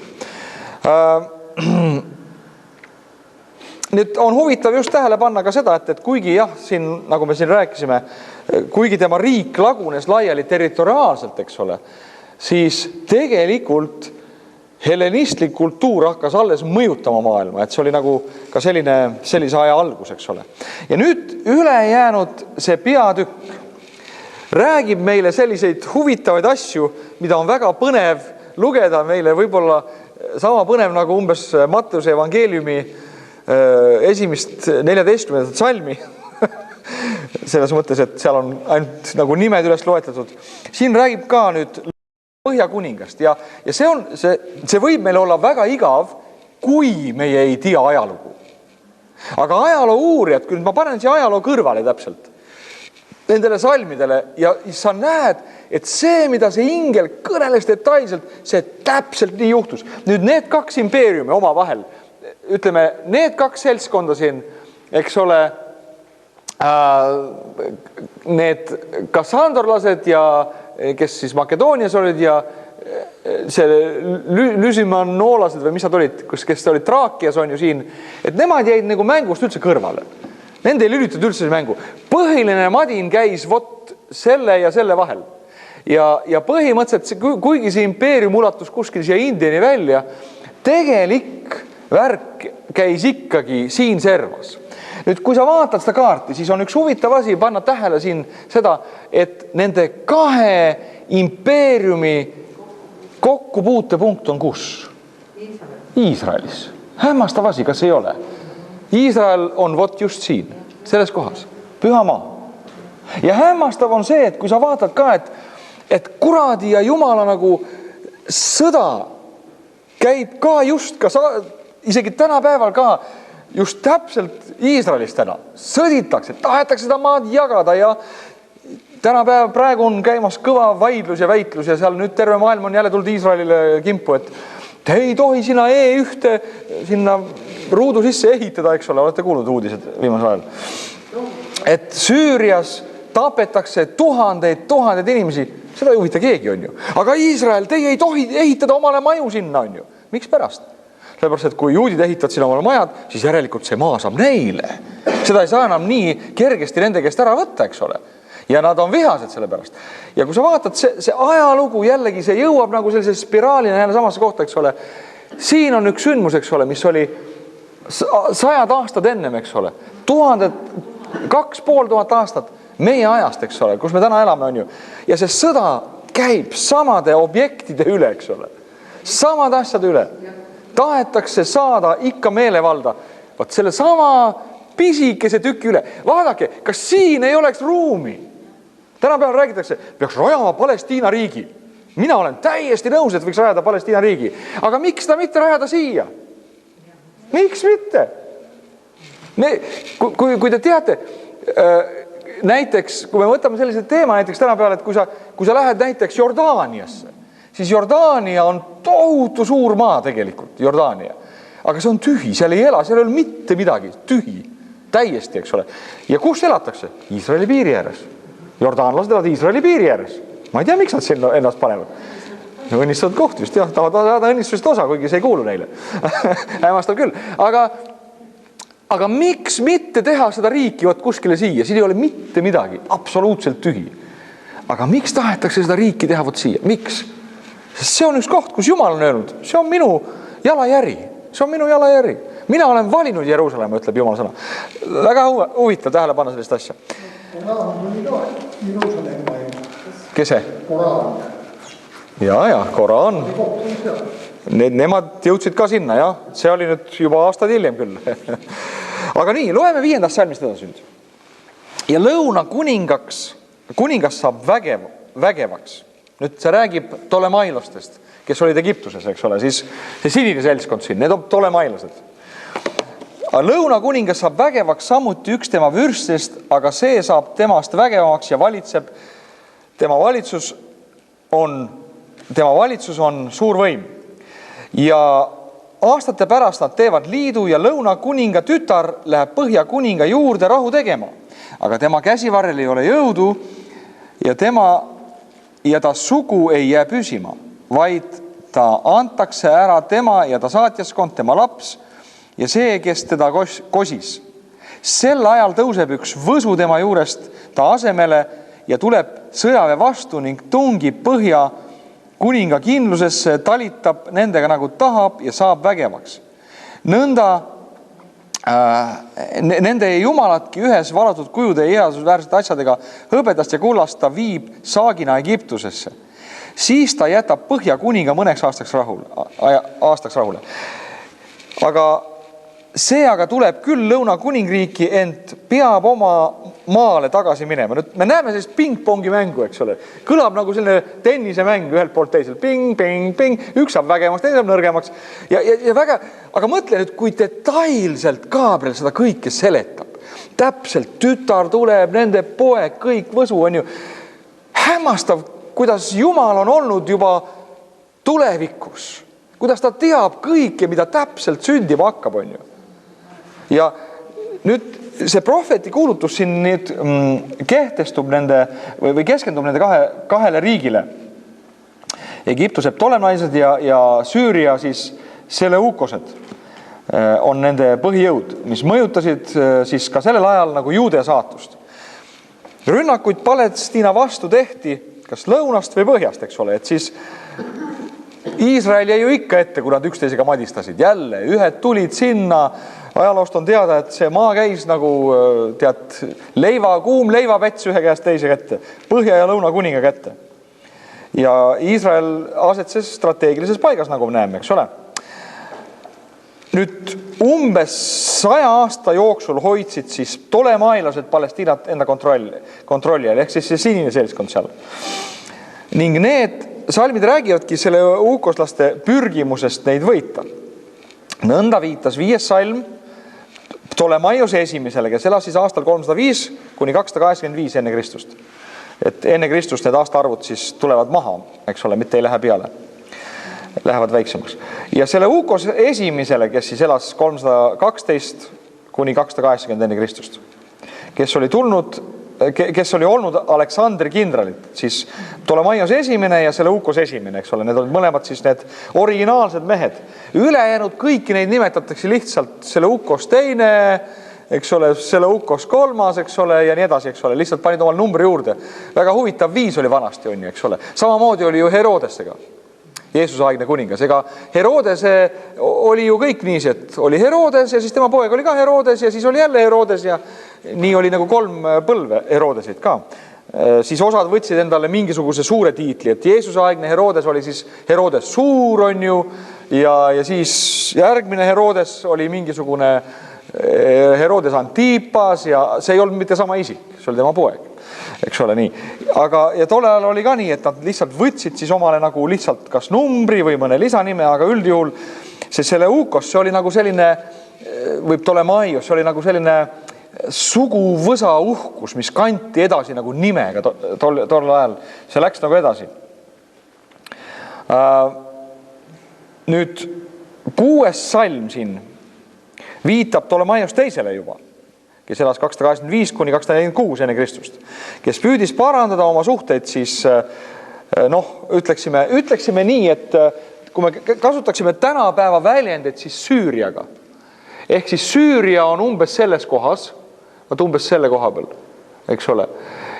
Nüüd on huvitav just tähele panna ka seda, et kuigi jah, siin, nagu me siin rääkisime, kuigi tema riik lagunes laiali territoriaalselt, eks ole, siis tegelikult hellenistlik kultuur hakkas alles mõjutama maailma, et see oli nagu ka sellise aja algus, eks ole. Ja nüüd ülejäänud see peatükk räägib meile selliseid huvitavaid asju, mida on väga põnev lugeda meile, võib-olla sama põnev nagu umbes Matteuse evangeeliumi esimest 14. salmi. Selles mõttes, et seal on ainult nagu nimed üles loetletud. Siin räägib ka nüüd Põhjakuningast ja see võib meil olla väga igav, kui meie ei tea ajalugu. Aga ajaloo uurijad, kui ma panen siia ajaloo kõrvale täpselt, nendele salmidele ja sa näed, et see, mida see ingel kõneles detailselt, see täpselt nii juhtus. Nüüd need 2 impeeriumi oma vahel, ütleme, need 2 seltskonda siin, eks ole, need kassandorlased ja kes siis Makedoonias olid ja see lüsimanoolased või mis nad olid, kes olid Traakias on ju siin, et nemad jäid nagu mängust üldse kõrvale. Nende ei lülitatud üldse mängu. Põhiline madin käis vot selle ja selle vahel. Ja põhimõtteliselt, kuigi see impeerium ulatus kuskil siia Indiani välja, tegelik värk käis ikkagi siin servas. Nüüd, kui sa vaatad seda kaarti, siis on üks huvitav asi panna tähele siin seda, et nende 2 impeeriumi kokkupuutepunkt on kus? Iisraelis. Hämmastav asi, kas ei ole? Iisrael on vot just siin, selles kohas, püha maa. Ja hämmastav on see, et kui sa vaatad ka, et kuradi ja jumala nagu sõda käib ka just, isegi tänapäeval ka, just täpselt Iisraelis täna sõditakse, tahetakse seda maad jagada ja praegu on käimas kõva vaidlus ja väitlus ja seal nüüd terve maailm on jälle tulnud Iisraelile kimpu, et te ei tohi sinna E1 sinna ruudu sisse ehitada, eks ole, olete kuulnud uudised viimasel ajal. Et Süürias tapetakse tuhandeid inimesi, seda ei huvita keegi on ju. Aga Iisrael, teie ei tohi ehitada omale maju sinna on ju. Miks pärast? Sellepärast, et kui juudid ehitavad siin omale majad, siis järelikult see maa saab neile. Seda ei saa enam nii kergesti nende käest ära võtta, eks ole. Ja nad on vihased selle pärast. Ja kui sa vaatad, see ajalugu jällegi, see jõuab nagu sellise spiraalina jälle samasse kohta, eks ole. Siin on üks sündmus, eks ole, mis oli 100 aastad ennem, eks ole. 2500 aastat meie ajast, eks ole, kus me täna elame on ju. Ja see sõda käib samade objektide üle, eks ole. Samade asjade üle. Tahetakse saada ikka meelevalda. Vaat selle sama pisikese tüki üle. Vaadake, kas siin ei oleks ruumi? Tänapäeval räägitakse, peaks rajama Palestiina riigi. Mina olen täiesti nõus, et võiks rajada Palestiina riigi. Aga miks ta mitte rajada siia? Miks mitte? Kui te teate, näiteks, kui me võtame sellise teema näiteks tänapäeval, et kui sa lähed näiteks Jordaaniasse, siis Jordaania on tohutu suur maa tegelikult, Jordaania. Aga see on tühi, seal ei ela, seal ei ole mitte midagi, tühi, täiesti, eks ole. Ja kus elatakse? Iisraeli piiri ääres. Jordaanlased elavad Iisraeli piiri ääres. Ma ei tea, miks nad sinna ennast panevad. Õnnistavad kohti vist, jah, tahavad saada õnnistusest osa, kuigi see ei kuulu neile. Hämmastav küll. Aga miks mitte teha seda riiki kuskile siia? Siin ei ole mitte midagi, absoluutselt tühi. aga miks tahetakse seda riiki teha vot siia? Miks? Sest see on üks koht, kus Jumal on öelnud, see on minu jalajäri, see on minu jalajäri. Mina olen valinud Jeruusalemma, ütleb Jumal sõna. Väga huvitav tähele panna sellist asja. Kes see? Koraan. Ja, Koraan. Nemad jõudsid ka sinna, jah. See oli nüüd juba aastad hiljem küll. Aga nii, loeme 5. salmist edasi nüüd. Ja lõuna kuningas saab vägevaks. Nüüd see räägib Ptolemailostest, kes olid Egiptuses, eks ole, siis see sinine seltskond siin, need on Ptolemailased. Aga lõuna kuningas saab vägevaks samuti üks tema vürstest, aga see saab temast vägevamaks ja valitseb. Tema valitsus on suur võim. Ja aastate pärast nad teevad liidu ja lõuna kuninga tütar läheb põhja kuninga juurde rahu tegema. Aga tema käsivarrel ei ole jõudu ja ta sugu ei jää püsima, vaid ta antakse ära tema ja ta saatjaskond, tema laps ja see, kes teda kosis. Sel ajal tõuseb üks võsu tema juurest ta asemele ja tuleb sõjaväe vastu ning tungib põhja kuninga kindlusesse, talitab nendega nagu tahab ja saab vägevaks. Nõnda nende jumalatki ühes valatud kujude ja headusväärsete asjadega hõbedast ja kullast ta viib saagina Egiptusesse. Siis ta jätab põhja kuninga mõneks aastaks rahule. See aga tuleb küll lõuna kuningriiki, ent peab oma maale tagasi minema. Nüüd me näeme sellist ping-pongi mängu, eks ole. Kõlab nagu selline tennise mäng ühelt poolt teisel. Ping, ping, ping. Üks saab vägemaks, teine saab nõrgemaks. Aga mõtle nüüd, kui detailselt Gabriel seda kõike seletab. Täpselt tütar tuleb, nende poeg, kõik võsu on ju. Hämmastav, kuidas Jumal on olnud juba tulevikus. Kuidas ta teab kõike, mida täpselt sündima hakkab, on ju. Ja nüüd see prohveti kuulutus siin nüüd kehtestub nende või keskendub nende kahele riigile. Egiptuse Ptolemaised ja Süüria siis Seleukosed on nende põhijõud, mis mõjutasid siis ka sellel ajal nagu Juudea saatust. Rünnakuid Palestiina vastu tehti kas lõunast või põhjast, eks ole, et siis Iisrael jäi ju ikka ette, kui nad üksteisega madistasid. Jälle, ühed tulid sinna, ajaloost on teada, et see maa käis nagu kuum leivapäts ühe käest teise kätte, põhja ja lõuna kuninga kätte. Ja Iisrael asetses strateegilises paigas, nagu näeme, eks ole. Nüüd umbes 100 aasta jooksul hoidsid siis Ptolemailased Palestiinat enda kontrolli all, ehk siis see sinine seltskond seal. Ning need salmid räägivadki selle uukoslaste pürgimusest neid võita. Nõnda viitas 5. salm Ptolemaiose esimesele, kes elas siis aastal 305 kuni 285 enne Kristust. Et enne Kristust need aastaarvud siis tulevad maha, eks ole, mitte ei lähe peale. Lähevad väiksemaks. Ja selle uukos esimesele, kes siis elas 312 kuni 280 enne Kristust, kes oli olnud Aleksandri kindralit, siis Ptolemaios esimene ja selle uukos esimene, eks ole, need olid mõlemad siis need originaalsed mehed. Ülejäänud kõiki neid nimetatakse lihtsalt selle uukos teine, eks ole, selle uukos kolmas, eks ole, ja nii edasi, eks ole, lihtsalt panid omal numbri juurde. Väga huvitav viis oli vanasti, on ju, eks ole. Samamoodi oli ju Herodesega, Jeesuse aegne kuningas. Ega Herodese oli ju kõik niisi, et oli Herodes ja siis tema poeg oli ka Herodes ja siis oli jälle Herodes ja nii oli nagu 3 põlve Herodesid ka. Siis osad võtsid endale mingisuguse suure tiitli, et Jeesuse aegne Herodes oli siis Herodes suur, on ju, ja siis järgmine Herodes oli mingisugune Herodes Antipas ja see ei olnud mitte sama isik, see oli tema poeg. Eks ole nii. Ja tol ajal oli ka nii, et nad lihtsalt võtsid siis omale nagu lihtsalt kas numbri või mõne lisanime, aga üldjuhul selle uukos, see oli nagu selline, või Ptolemaios, see oli nagu selline suguvõsa uhkus, mis kanti edasi nagu nimega tol ajal. See läks nagu edasi. Nüüd 6. salm siin viitab Ptolemaios teisele juba, kes elas 285 kuni 246 enne Kristust, kes püüdis parandada oma suhteid siis, ütleksime nii, et kui me kasutaksime tänapäeva väljendit siis Süüriaga, ehk siis Süüria on umbes selles kohas, umbes selle koha peal, eks ole.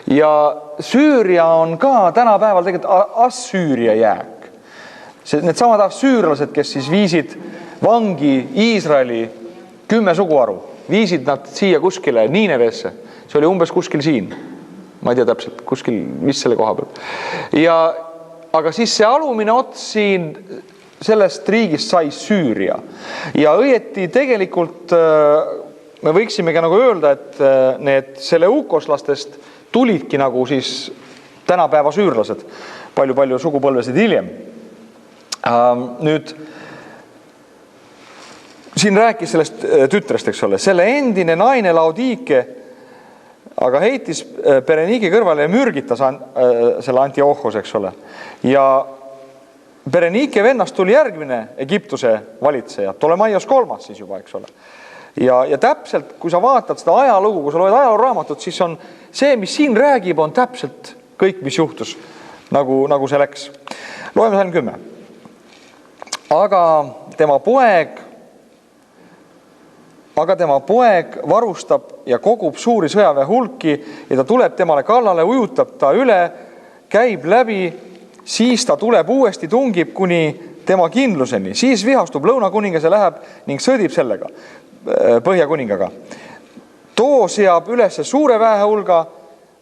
Ja Süüria on ka tänapäeval tegelikult Assüüria jääk. Need samad assüürlased, kes siis viisid vangi Iisraeli 10 suguharu, viisid nad siia kuskile Niinevesse. See oli umbes kuskil siin. Ma ei tea täpselt, kuskil, mis selle koha peal. Aga siis see alumine ots siin sellest riigist sai Süüria. Ja õieti tegelikult me võiksimegi nagu öelda, et need seleukoslastest tulidki nagu siis tänapäeva süürlased palju sugupõlvesid hiljem. Nüüd siin rääkis sellest tütrest, eks ole, selle endine naine Laodiike, aga heitis Bereniike kõrvale ja mürgitas selle Antiochos, eks ole. Ja Bereniike vennast tuli järgmine Egiptuse valitseja, Ptolemaios 3. siis juba, eks ole. Ja täpselt, kui sa vaatad seda ajalugu, kui sa loed ajalooraamatut, siis on see, mis siin räägib, on täpselt kõik, mis juhtus, nagu see läks. Loeme salm 10. Aga tema poeg varustab ja kogub suuri sõjaväe hulki ja ta tuleb temale kallale, ujutab ta üle, käib läbi, siis ta tuleb uuesti, tungib kuni tema kindluseni. Siis vihastub lõunakuningas ja läheb ning sõdib sellega, põhjakuningaga. Too seab üles suure väehulga,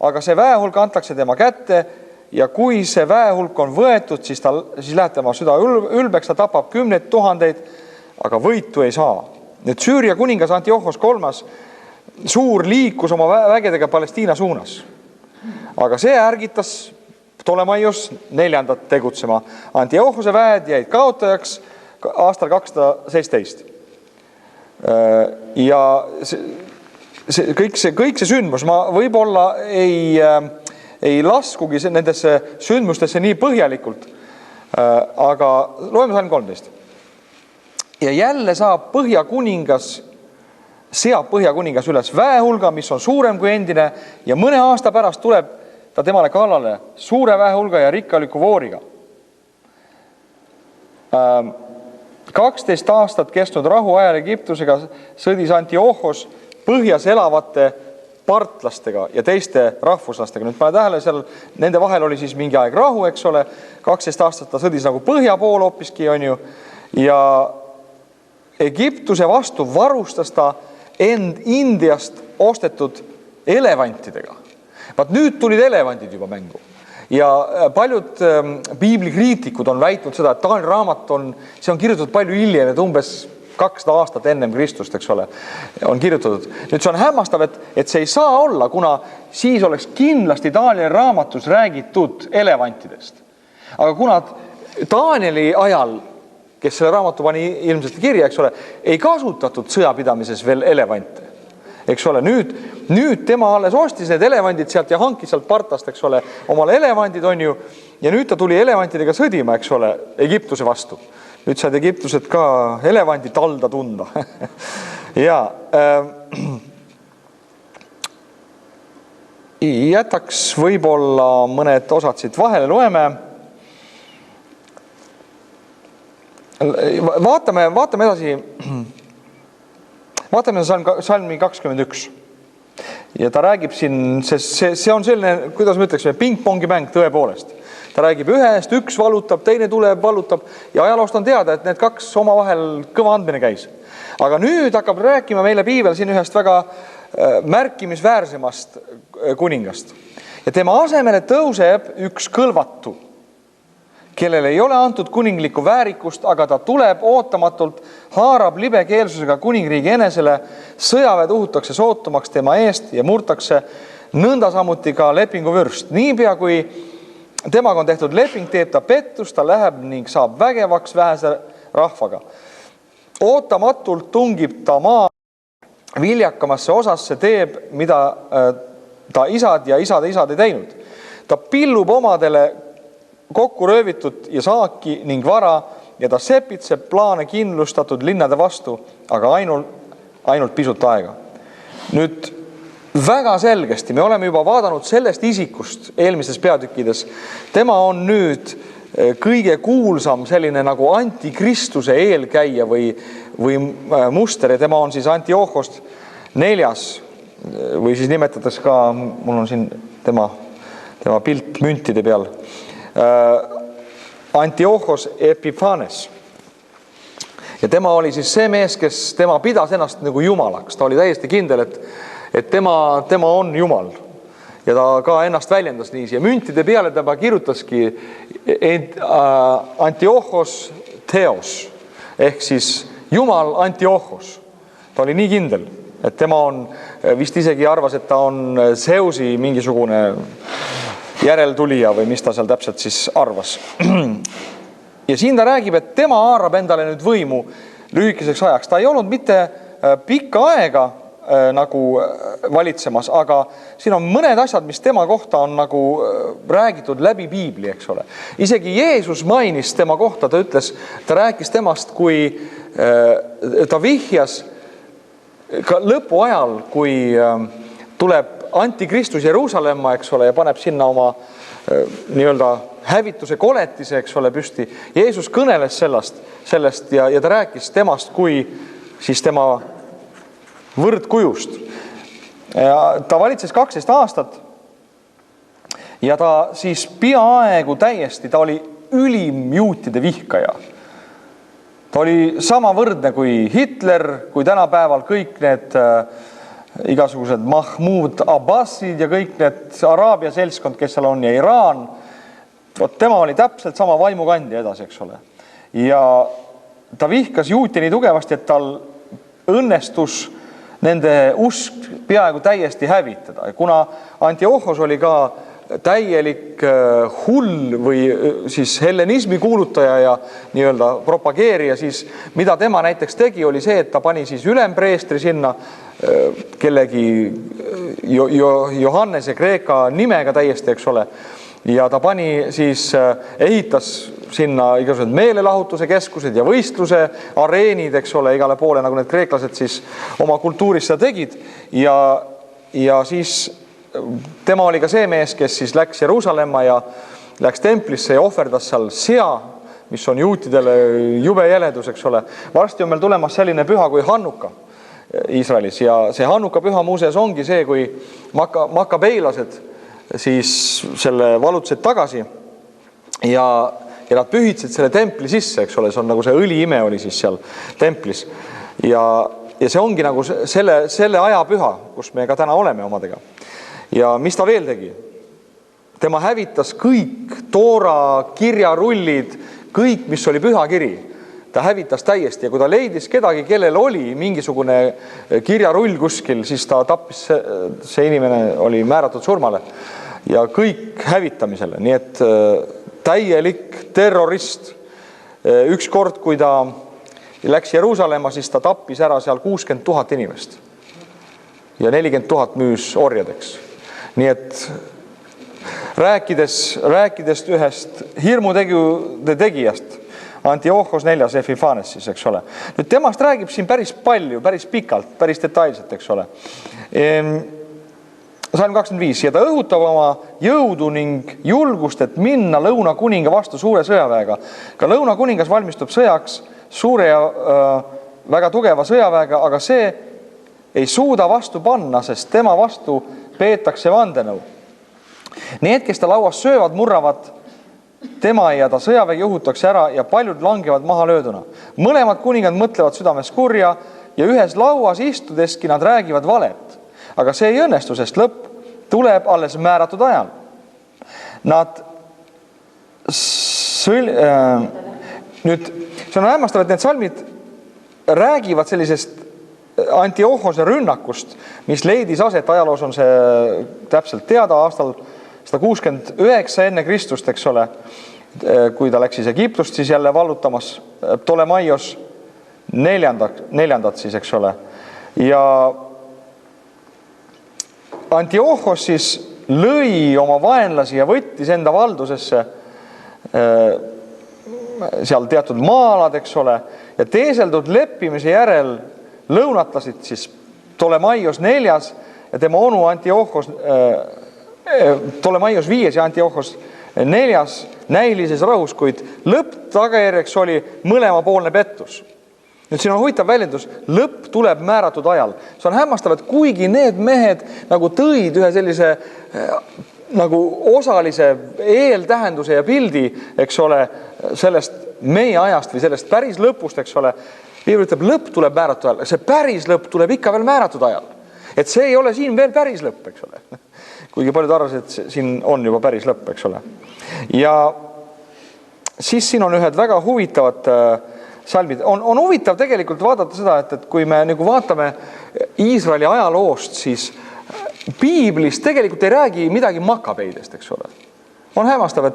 aga see väehulk antakse tema kätte ja kui see väehulk on võetud, siis läheb tema süda ülbeks, ta tapab 10 000, aga võitu ei saa. Nüüd Süüria kuningas Antiochos 3. suur liikus oma vägedega Palestiina suunas. Aga see ärgitas Ptolemaios 4. tegutsema. Antiochose väed jäid kaotajaks aastal 217. Ja kõik see sündmus, ma võib-olla ei laskugi nendesse sündmustesse nii põhjalikult, aga loeme salm 13. Ja jälle seab põhjakuningas üles väehulga, mis on suurem kui endine ja mõne aasta pärast tuleb ta temale kallale suure väehulga ja rikkaliku vooriga. 12 aastat kestnud rahuajal Egiptusega sõdis Antiochos põhjas elavate partlastega ja teiste rahvuslastega. Nüüd pane tähele, seal nende vahel oli siis mingi aeg rahu, eks ole. 12 aastat ta sõdis nagu põhja pool hoopiski, on ju. Ja Egiptuse vastu varustas ta end Indiast ostetud elevantidega. Vaat nüüd tulid elevandid juba mängu. Ja paljud piiblikriitikud on väitnud seda, et Taani raamat see on kirjutatud palju hiljem, et umbes 200 aastat ennem Kristust, eks ole, on kirjutatud. Nüüd see on hämmastav, et see ei saa olla, kuna siis oleks kindlasti Taanieli raamatus räägitud elevantidest. Aga kuna Taanieli ajal, kes selle raamatu pani ilmselt kirja, eks ole, ei kasutatud sõjapidamises veel elevante. Eks ole, nüüd tema alles ostis need elevandid sealt ja hankis sealt partast, eks ole, omale elevandid on ju, ja nüüd ta tuli elevantidega sõdima, eks ole, Egiptuse vastu. Nüüd said Egiptused ka elevandi talda tunda. Ja jätaks võib-olla mõned osad siit vahele, loeme. Vaatame edasi. Vaatame salmi 21. Ja ta räägib siin, see on selline, kuidas me ütleksime, ping-pongi mäng tõepoolest. Ta räägib ühest, üks valutab, teine tuleb, valutab ja ajaloost on teada, et need kaks omavahel kõva andmine käis. Aga nüüd hakkab rääkima meile piibel siin ühest väga märkimisväärsemast kuningast. Ja tema asemele tõuseb üks kõlvatu, kellel ei ole antud kuninglikku väärikust, aga ta tuleb ootamatult, haarab libekeelsusega kuningriigi enesele, sõjaväed uhutakse sootumaks tema eest ja murtakse nõnda samuti ka lepinguvürst. Niipea kui temaga on tehtud leping, teeb ta pettust, ta läheb ning saab vägevaks vähese rahvaga. Ootamatult tungib ta maa viljakamasse osasse, teeb, mida ta isad ja isade isad ei teinud. Ta pillub omadele kokku röövitud ja saaki ning vara ja ta sepitseb plaane kindlustatud linnade vastu, aga ainult pisut aega. Nüüd väga selgesti, me oleme juba vaadanud sellest isikust eelmistes peatükkides. Tema on nüüd kõige kuulsam selline nagu antikristuse eelkäija või muster ja tema on siis Antiochost 4. või siis nimetatakse ka, mul on siin tema pilt müntide peal. Antiochos Epiphanes. Ja tema oli siis see mees, kes tema pidas ennast nagu jumalaks. Ta oli täiesti kindel, et tema on jumal. Ja ta ka ennast väljendas niisi. Ja müntide peale ta kirjutaski Antiochos Theos ehk siis jumal Antiochos. Ta oli nii kindel, et tema on vist isegi arvas, et ta on Zeusi mingisugune järeltulija või mis ta seal täpselt siis arvas. Ja siin ta räägib, et tema haarab endale nüüd võimu lühikeseks ajaks. Ta ei olnud mitte pikka aega nagu valitsemas, aga siin on mõned asjad, mis tema kohta on nagu räägitud läbi Piibli, eks ole. Isegi Jeesus mainis tema kohta, ta rääkis temast, kui ta vihjas ka lõpu ajal, kui tuleb antikristus Jeruusalemma, eks ole, ja paneb sinna oma nii-öelda hävituse koletise, eks ole, püsti. Jeesus kõneles sellest ja ta rääkis temast kui siis tema võrdkujust. Ta valitses 12 aastat ja ta siis peaaegu täiesti, ta oli ülim juutide vihkaja. Ta oli sama võrdne kui Hitler, kui tänapäeval kõik need igasugused Mahmoud Abbasid ja kõik need Araabia seltskond, kes seal on, ja Iraan. Tema oli täpselt sama vaimukandja edasi, eks ole. Ja ta vihkas juute nii tugevasti, et tal õnnestus nende usk peaaegu täiesti hävitada. Kuna Antiochos oli ka täielik hull või siis hellenismi kuulutaja ja nii-öelda propageerija, siis mida tema näiteks tegi, oli see, et ta pani siis ülempreestri sinna kellegi Johannese Kreeka nimega täiesti, eks ole. Ja ta pani siis, ehitas sinna igasugused meelelahutuse keskused ja võistluse areenid, eks ole, igale poole, nagu need kreeklased siis oma kultuuris seda tegid. Ja siis tema oli ka see mees, kes siis läks Jeruusalemma ja läks templisse ja ohverdas seal sea, mis on juutidele jube jäledus, eks ole. Varsti on meil tulemas selline püha kui Hannuka Iisraelis ja see Hannuka püha muuseas ongi see, kui makabeilased siis selle valutasid tagasi ja nad pühitsid selle templi sisse, eks ole, see on nagu see õliime oli siis seal templis ja see ongi nagu selle aja püha, kus me ka täna oleme omadega. Ja mis ta veel tegi? Tema hävitas kõik Toora kirjarullid, kõik, mis oli pühakiri. Ta hävitas täiesti ja kui ta leidis kedagi, kellel oli mingisugune kirjarull kuskil, siis ta tappis, see inimene oli määratud surmale ja kõik hävitamisele. Nii et täielik terrorist. Üks kord, kui ta läks Jeruusalemma, siis ta tappis ära seal 60 000 inimest ja 40 000 müüs orjadeks. Nii et rääkides ühest hirmutegude tegijast, Antiochos 4. Epiphanes siis, eks ole. Nüüd temast räägib siin päris palju, päris pikalt, päris detailselt, eks ole. Salm 25. Ja ta õhutab oma jõudu ning julgust, et minna lõunakuninga vastu suure sõjaväega. Ka lõunakuningas valmistub sõjaks suure ja väga tugeva sõjaväega, aga see ei suuda vastu panna, sest tema vastu peetakse vandenõu. Need, kes ta lauas söövad, murravad tema ja ta sõjavägi õhutakse ära ja paljud langevad maha lööduna. Mõlemad kuningad mõtlevad südames kurja ja ühes lauas istudeski nad räägivad valet. Aga see ei õnnestu, sest lõpp tuleb alles määratud ajal. Nad nüüd, see on hämmastav, et need salmid räägivad sellisest Antiochose rünnakust, mis leidis aset, ajaloos on see täpselt teada, aastal 169 enne Kristust, eks ole, kui ta läks siis Egiptust siis jälle vallutamas Ptolemaios neljandat siis, eks ole. Ja Antiochos siis lõi oma vaenlasi ja võttis enda valdusesse seal teatud maalad, eks ole, ja teeseldud leppimise järel lõunatlasid siis Ptolemaios 4. ja tema onu Antiochos Ptolemaios 5. ja Antiochos 4. näilises rahus, kuid lõpp tagajärjeks oli mõlemapoolne pettus. Nüüd siin on huvitav väljendus, lõpp tuleb määratud ajal. See on hämmastav, et kuigi need mehed nagu tõid ühe sellise nagu osalise eeltähenduse ja pildi, eks ole, sellest meie ajast või sellest päris lõpust, eks ole. Piibel ütleb, lõpp tuleb määratud ajal, see päris lõpp tuleb ikka veel määratud ajal. Et see ei ole siin veel päris lõpp, eks ole. Kuigi paljud arvasid, et siin on juba päris lõpp, eks ole. Ja siis siin on ühed väga huvitavad salmid. On huvitav tegelikult vaadata seda, et kui me nagu vaatame Iisraeli ajaloost, siis Piiblis tegelikult ei räägi midagi makabeidest, eks ole. On hämmastav,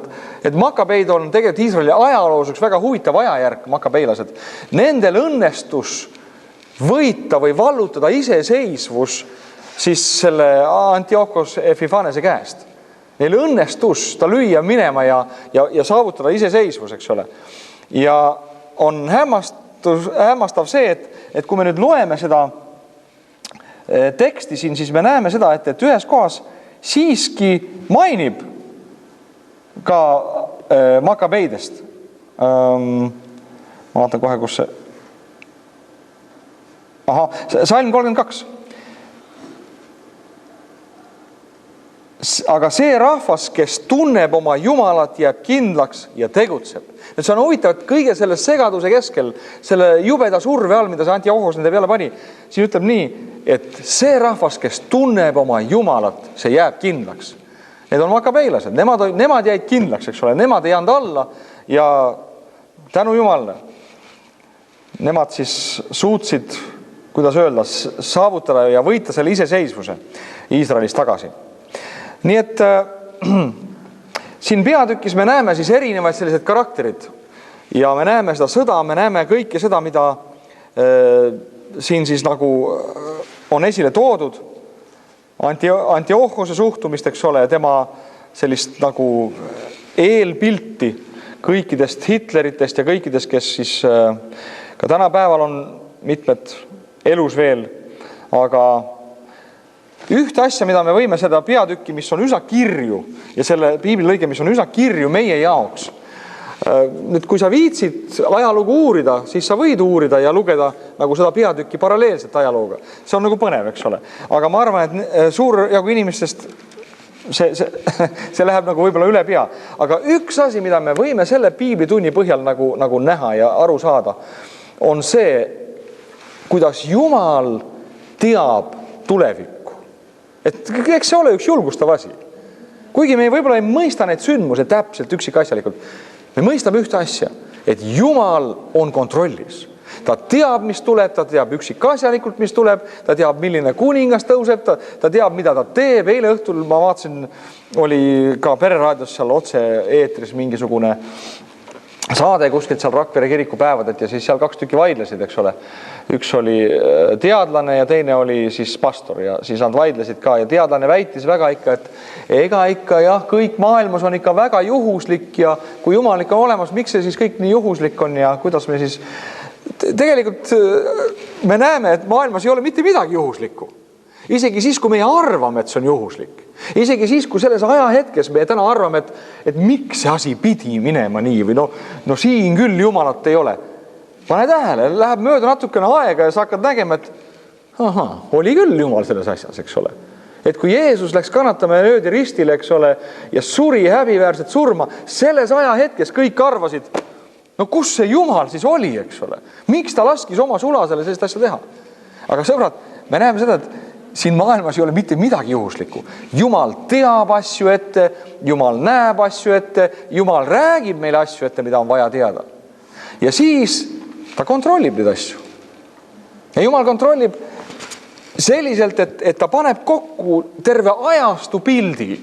et makabeid on tegelikult Iisraeli ajaloos üks väga huvitav ajajärk, makabeilased. Nendel õnnestus võita või vallutada iseseisvus siis selle Antiochos Epiphanese käest. Neil õnnestus ta lüüa minema ja saavutada iseseisvus, eks ole. Ja on hämmastav see, et kui me nüüd loeme seda teksti siin, siis me näeme seda, et ühes kohas siiski mainib ka makabeidest. Ma vaatan kohe, kus see... Salm 32. Aga see rahvas, kes tunneb oma Jumalat, jääb kindlaks ja tegutseb. Et see on huvitav, et kõige selle segaduse keskel, selle jubeda surve all, mida see Antiochos nende peale pani, siin ütleb nii, et see rahvas, kes tunneb oma Jumalat, see jääb kindlaks. Need on makabeilased, nemad jäid kindlaks, eks ole, nemad ei anda alla ja tänu Jumalale. Nemad siis suutsid, kuidas öelda, saavutada ja võita selle iseseisvuse Iisraelis tagasi. Nii et siin peatükis me näeme siis erinevaid sellised karakterid ja me näeme seda sõda, me näeme kõike seda, mida siin siis nagu on esile toodud. Antiochose suhtumist, eks ole, tema sellist nagu eelpilti kõikidest Hitleritest ja kõikidest, kes siis ka tänapäeval on mitmed elus veel, aga ühte asja, mida me võime seda peatükki, mis on üsna kirju ja selle piiblilõige, mis on üsna kirju meie jaoks. Nüüd, kui sa viitsid ajalugu uurida, siis sa võid uurida ja lugeda nagu seda peatükki paralleelselt ajalooga. See on nagu põnev, eks ole. Aga ma arvan, et suur jagu inimestest see läheb nagu võib-olla üle pea. Aga üks asi, mida me võime selle piiblitunni põhjal nagu näha ja aru saada, on see, kuidas Jumal teab tulevikku. Et eks see ole üks julgustav asi. Kuigi me võib-olla ei mõista neid sündmuse täpselt üksikasjalikult, me mõistame ühte asja, et Jumal on kontrollis. Ta teab, mis tuleb, ta teab üksikasjalikult, mis tuleb, ta teab, milline kuningas tõuseb, ta teab, mida ta teeb. Eile õhtul ma vaatasin, oli ka Pereraadios seal otse eetris mingisugune saade kuskilt seal Rakvere kiriku päevadelt ja siis seal 2 tükki vaidlesid, eks ole. Üks oli teadlane ja teine oli siis pastor ja siis nad vaidlesid ka ja teadlane väitis väga ikka, et ega ikka jah, kõik maailmas on ikka väga juhuslik ja kui Jumal ikka olemas, miks see siis kõik nii juhuslik on ja kuidas me siis... Tegelikult me näeme, et maailmas ei ole mitte midagi juhuslikku. Isegi siis, kui meie arvame, et see on juhuslik. Isegi siis, kui selles ajahetkes me täna arvame, et miks see asi pidi minema nii või no siin küll Jumalat ei ole. Pane tähele, läheb mööda natukene aega ja sa hakkad nägema, et oli küll Jumal selles asjas, eks ole. Et kui Jeesus läks kannatama ja löödi ristile, eks ole, ja suri häbiväärset surma, selles ajahetkes kõik arvasid, no kus see Jumal siis oli, eks ole. Miks ta laskis oma sulasele sellist asja teha? Aga sõbrad, me näeme seda, et siin maailmas ei ole mitte midagi juhuslikku. Jumal teab asju ette, Jumal näeb asju ette, Jumal räägib meile asju ette, mida on vaja teada. Ja siis ta kontrollib neid asju. Ja Jumal kontrollib selliselt, et ta paneb kokku terve ajastu pildi.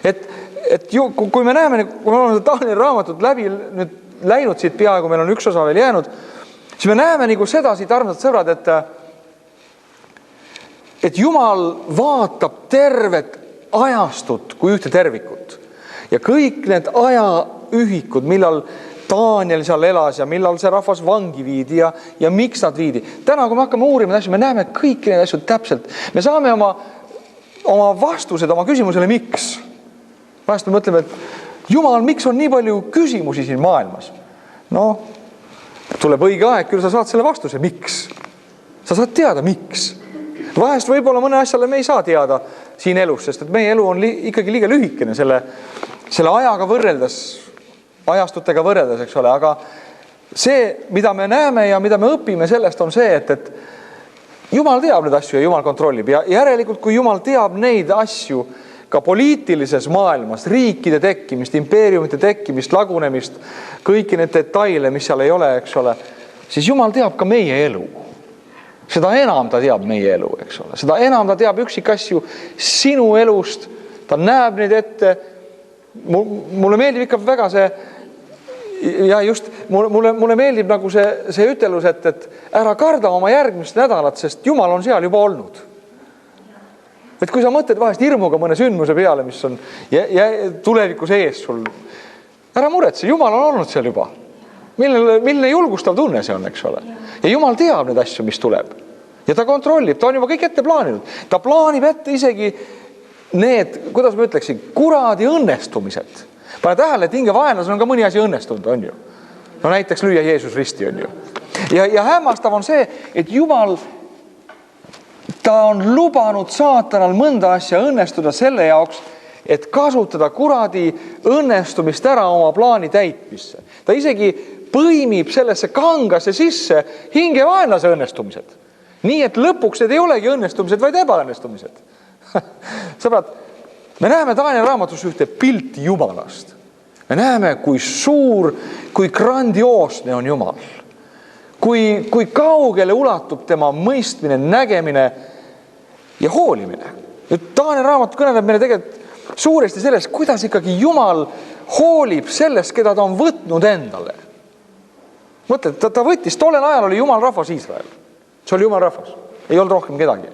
Et kui me näeme, kui me oleme Taanieli raamatut läbi nüüd läinud siit peaaegu, meil on üks osa veel jäänud, siis me näeme nagu seda siit, armsad sõbrad, et Jumal vaatab tervet ajastut kui ühte tervikut. Ja kõik need ajaühikud, millal Taaniel seal elas ja millal see rahvas vangi viidi ja miks nad viidi. Täna, kui me hakkame uurima asju, me näeme kõiki neid asju täpselt. Me saame oma vastused oma küsimusele miks. Vahest me mõtleme, et Jumal, miks on nii palju küsimusi siin maailmas? No, tuleb õige aeg, küll sa saad selle vastuse, miks? Sa saad teada, miks? Vahest võib-olla mõne asjale me ei saa teada siin elus, sest et meie elu on ikkagi liiga lühikene selle ajaga võrreldes, ajastutega võrreldes, eks ole, aga see, mida me näeme ja mida me õpime sellest, on see, et Jumal teab neid asju ja Jumal kontrollib ja järelikult, kui Jumal teab neid asju ka poliitilises maailmas, riikide tekkimist, impeeriumite tekkimist, lagunemist, kõiki need detaile, mis seal ei ole, eks ole, siis Jumal teab ka meie elu. Seda enam ta teab meie elu, eks ole. Seda enam ta teab üksikasju sinu elust, ta näeb neid ette. Mulle meeldib ikka väga see, ja just mulle meeldib nagu see ütelus, et ära karda oma järgmist nädalat, sest Jumal on seal juba olnud. Et kui sa mõtled vahest hirmuga mõne sündmuse peale, mis on tulevikus ees sul, ära muretse, Jumal on olnud seal juba. Milline julgustav tunne see on, eks ole. Ja Jumal teab need asju, mis tuleb. Ja ta kontrollib, ta on juba kõik ette plaaninud. Ta plaanib ette isegi need, kuidas ma ütleksin, kuradi õnnestumised. Pane tähele, et hinge vaenlasel on ka mõni asi õnnestunud, on ju. No näiteks lüüa Jeesus risti, on ju. Ja hämmastav on see, et Jumal, ta on lubanud saatanal mõnda asja õnnestuda selle jaoks, et kasutada kuradi õnnestumist ära oma plaani täitmisse. Ta isegi põimib sellesse kangasse sisse hinge vaenlase õnnestumised. Nii, et lõpuks need ei olegi õnnestumised, vaid ebaõnnestumised. Sõbrad, me näeme Taanieli raamatus ühte pilti Jumalast. Me näeme, kui suur, kui grandioosne on Jumal. Kui kaugele ulatub tema mõistmine, nägemine ja hoolimine. Nüüd Taanieli raamat kõneleb meile tegelikult suuresti sellest, kuidas ikkagi Jumal hoolib sellest, keda ta on võtnud endale. Mõtled, ta võttis, tollel ajal oli Jumal rahvas Iisrael. See oli Jumal rahvas. Ei olnud rohkem kedagi.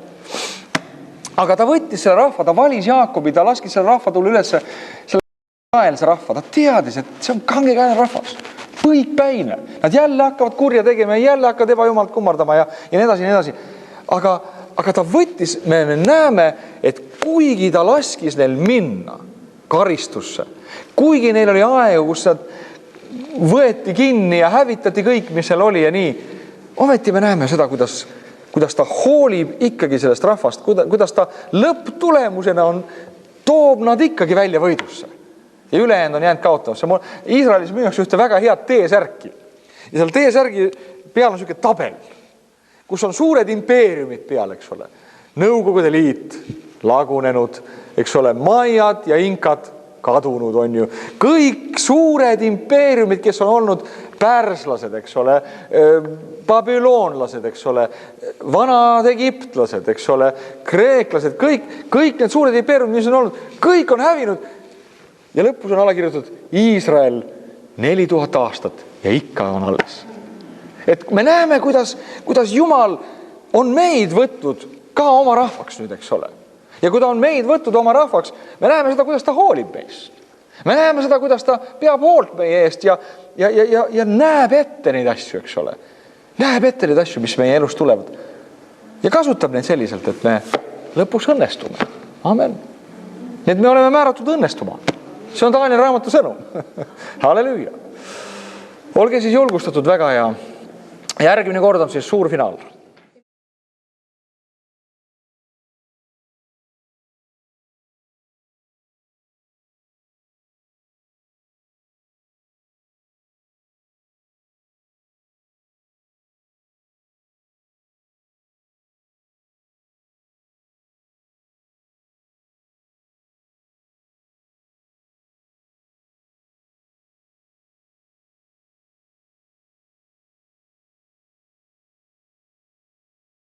Aga ta võttis selle rahva, ta valis Jaakobi, ta laskis selle rahva tulla üles selle kaelse rahva. Ta teadis, et see on kangekaine rahvas. Põikpäine. Nad jälle hakkavad kurja tegema ja jälle hakkavad ebajumalt kummardama ja nii edasi, nii edasi. Aga ta võttis, me näeme, et kuigi ta laskis neil minna karistusse, kuigi neil oli aega, kus nad võeti kinni ja hävitati kõik, mis seal oli ja nii, ometi me näeme seda, kuidas ta hoolib ikkagi sellest rahvast, kuidas ta lõpptulemusena toob nad ikkagi välja võidusse. Ja ülejäänud on jäänud kaotavasse. Iisraelis müüakse ühte väga head T-särki. Ja seal T-särgi peal on selline tabel, kus on suured impeeriumid peal, eks ole. Nõukogude liit lagunenud, eks ole, maiad ja inkad kadunud on ju. Kõik suured impeeriumid, kes on olnud pärslased, eks ole, babüloonlased, eks ole, vanad egiptlased, eks ole, kreeklased, kõik need suured impeeriumid, mis on olnud, kõik on hävinud. Ja lõpus on allakirjutatud Iisrael 4000 aastat ja ikka on alles. Et me näeme, kuidas Jumal on meid võtnud ka oma rahvaks nüüd, eks ole. Ja kui ta on meid võtnud oma rahvaks, me näeme seda, kuidas ta hoolib meist. Me näeme seda, kuidas ta peab hoolt meie eest ja näeb ette neid asju, eks ole. Näeb ette neid asju, mis meie elus tulevad. Ja kasutab neid selliselt, et me lõpuks õnnestume. Amen. Nii et me oleme määratud õnnestuma. See on Taanieli raamatu sõnum. Halleluuja. Olge siis julgustatud väga ja järgmine kord on siis suur finaal.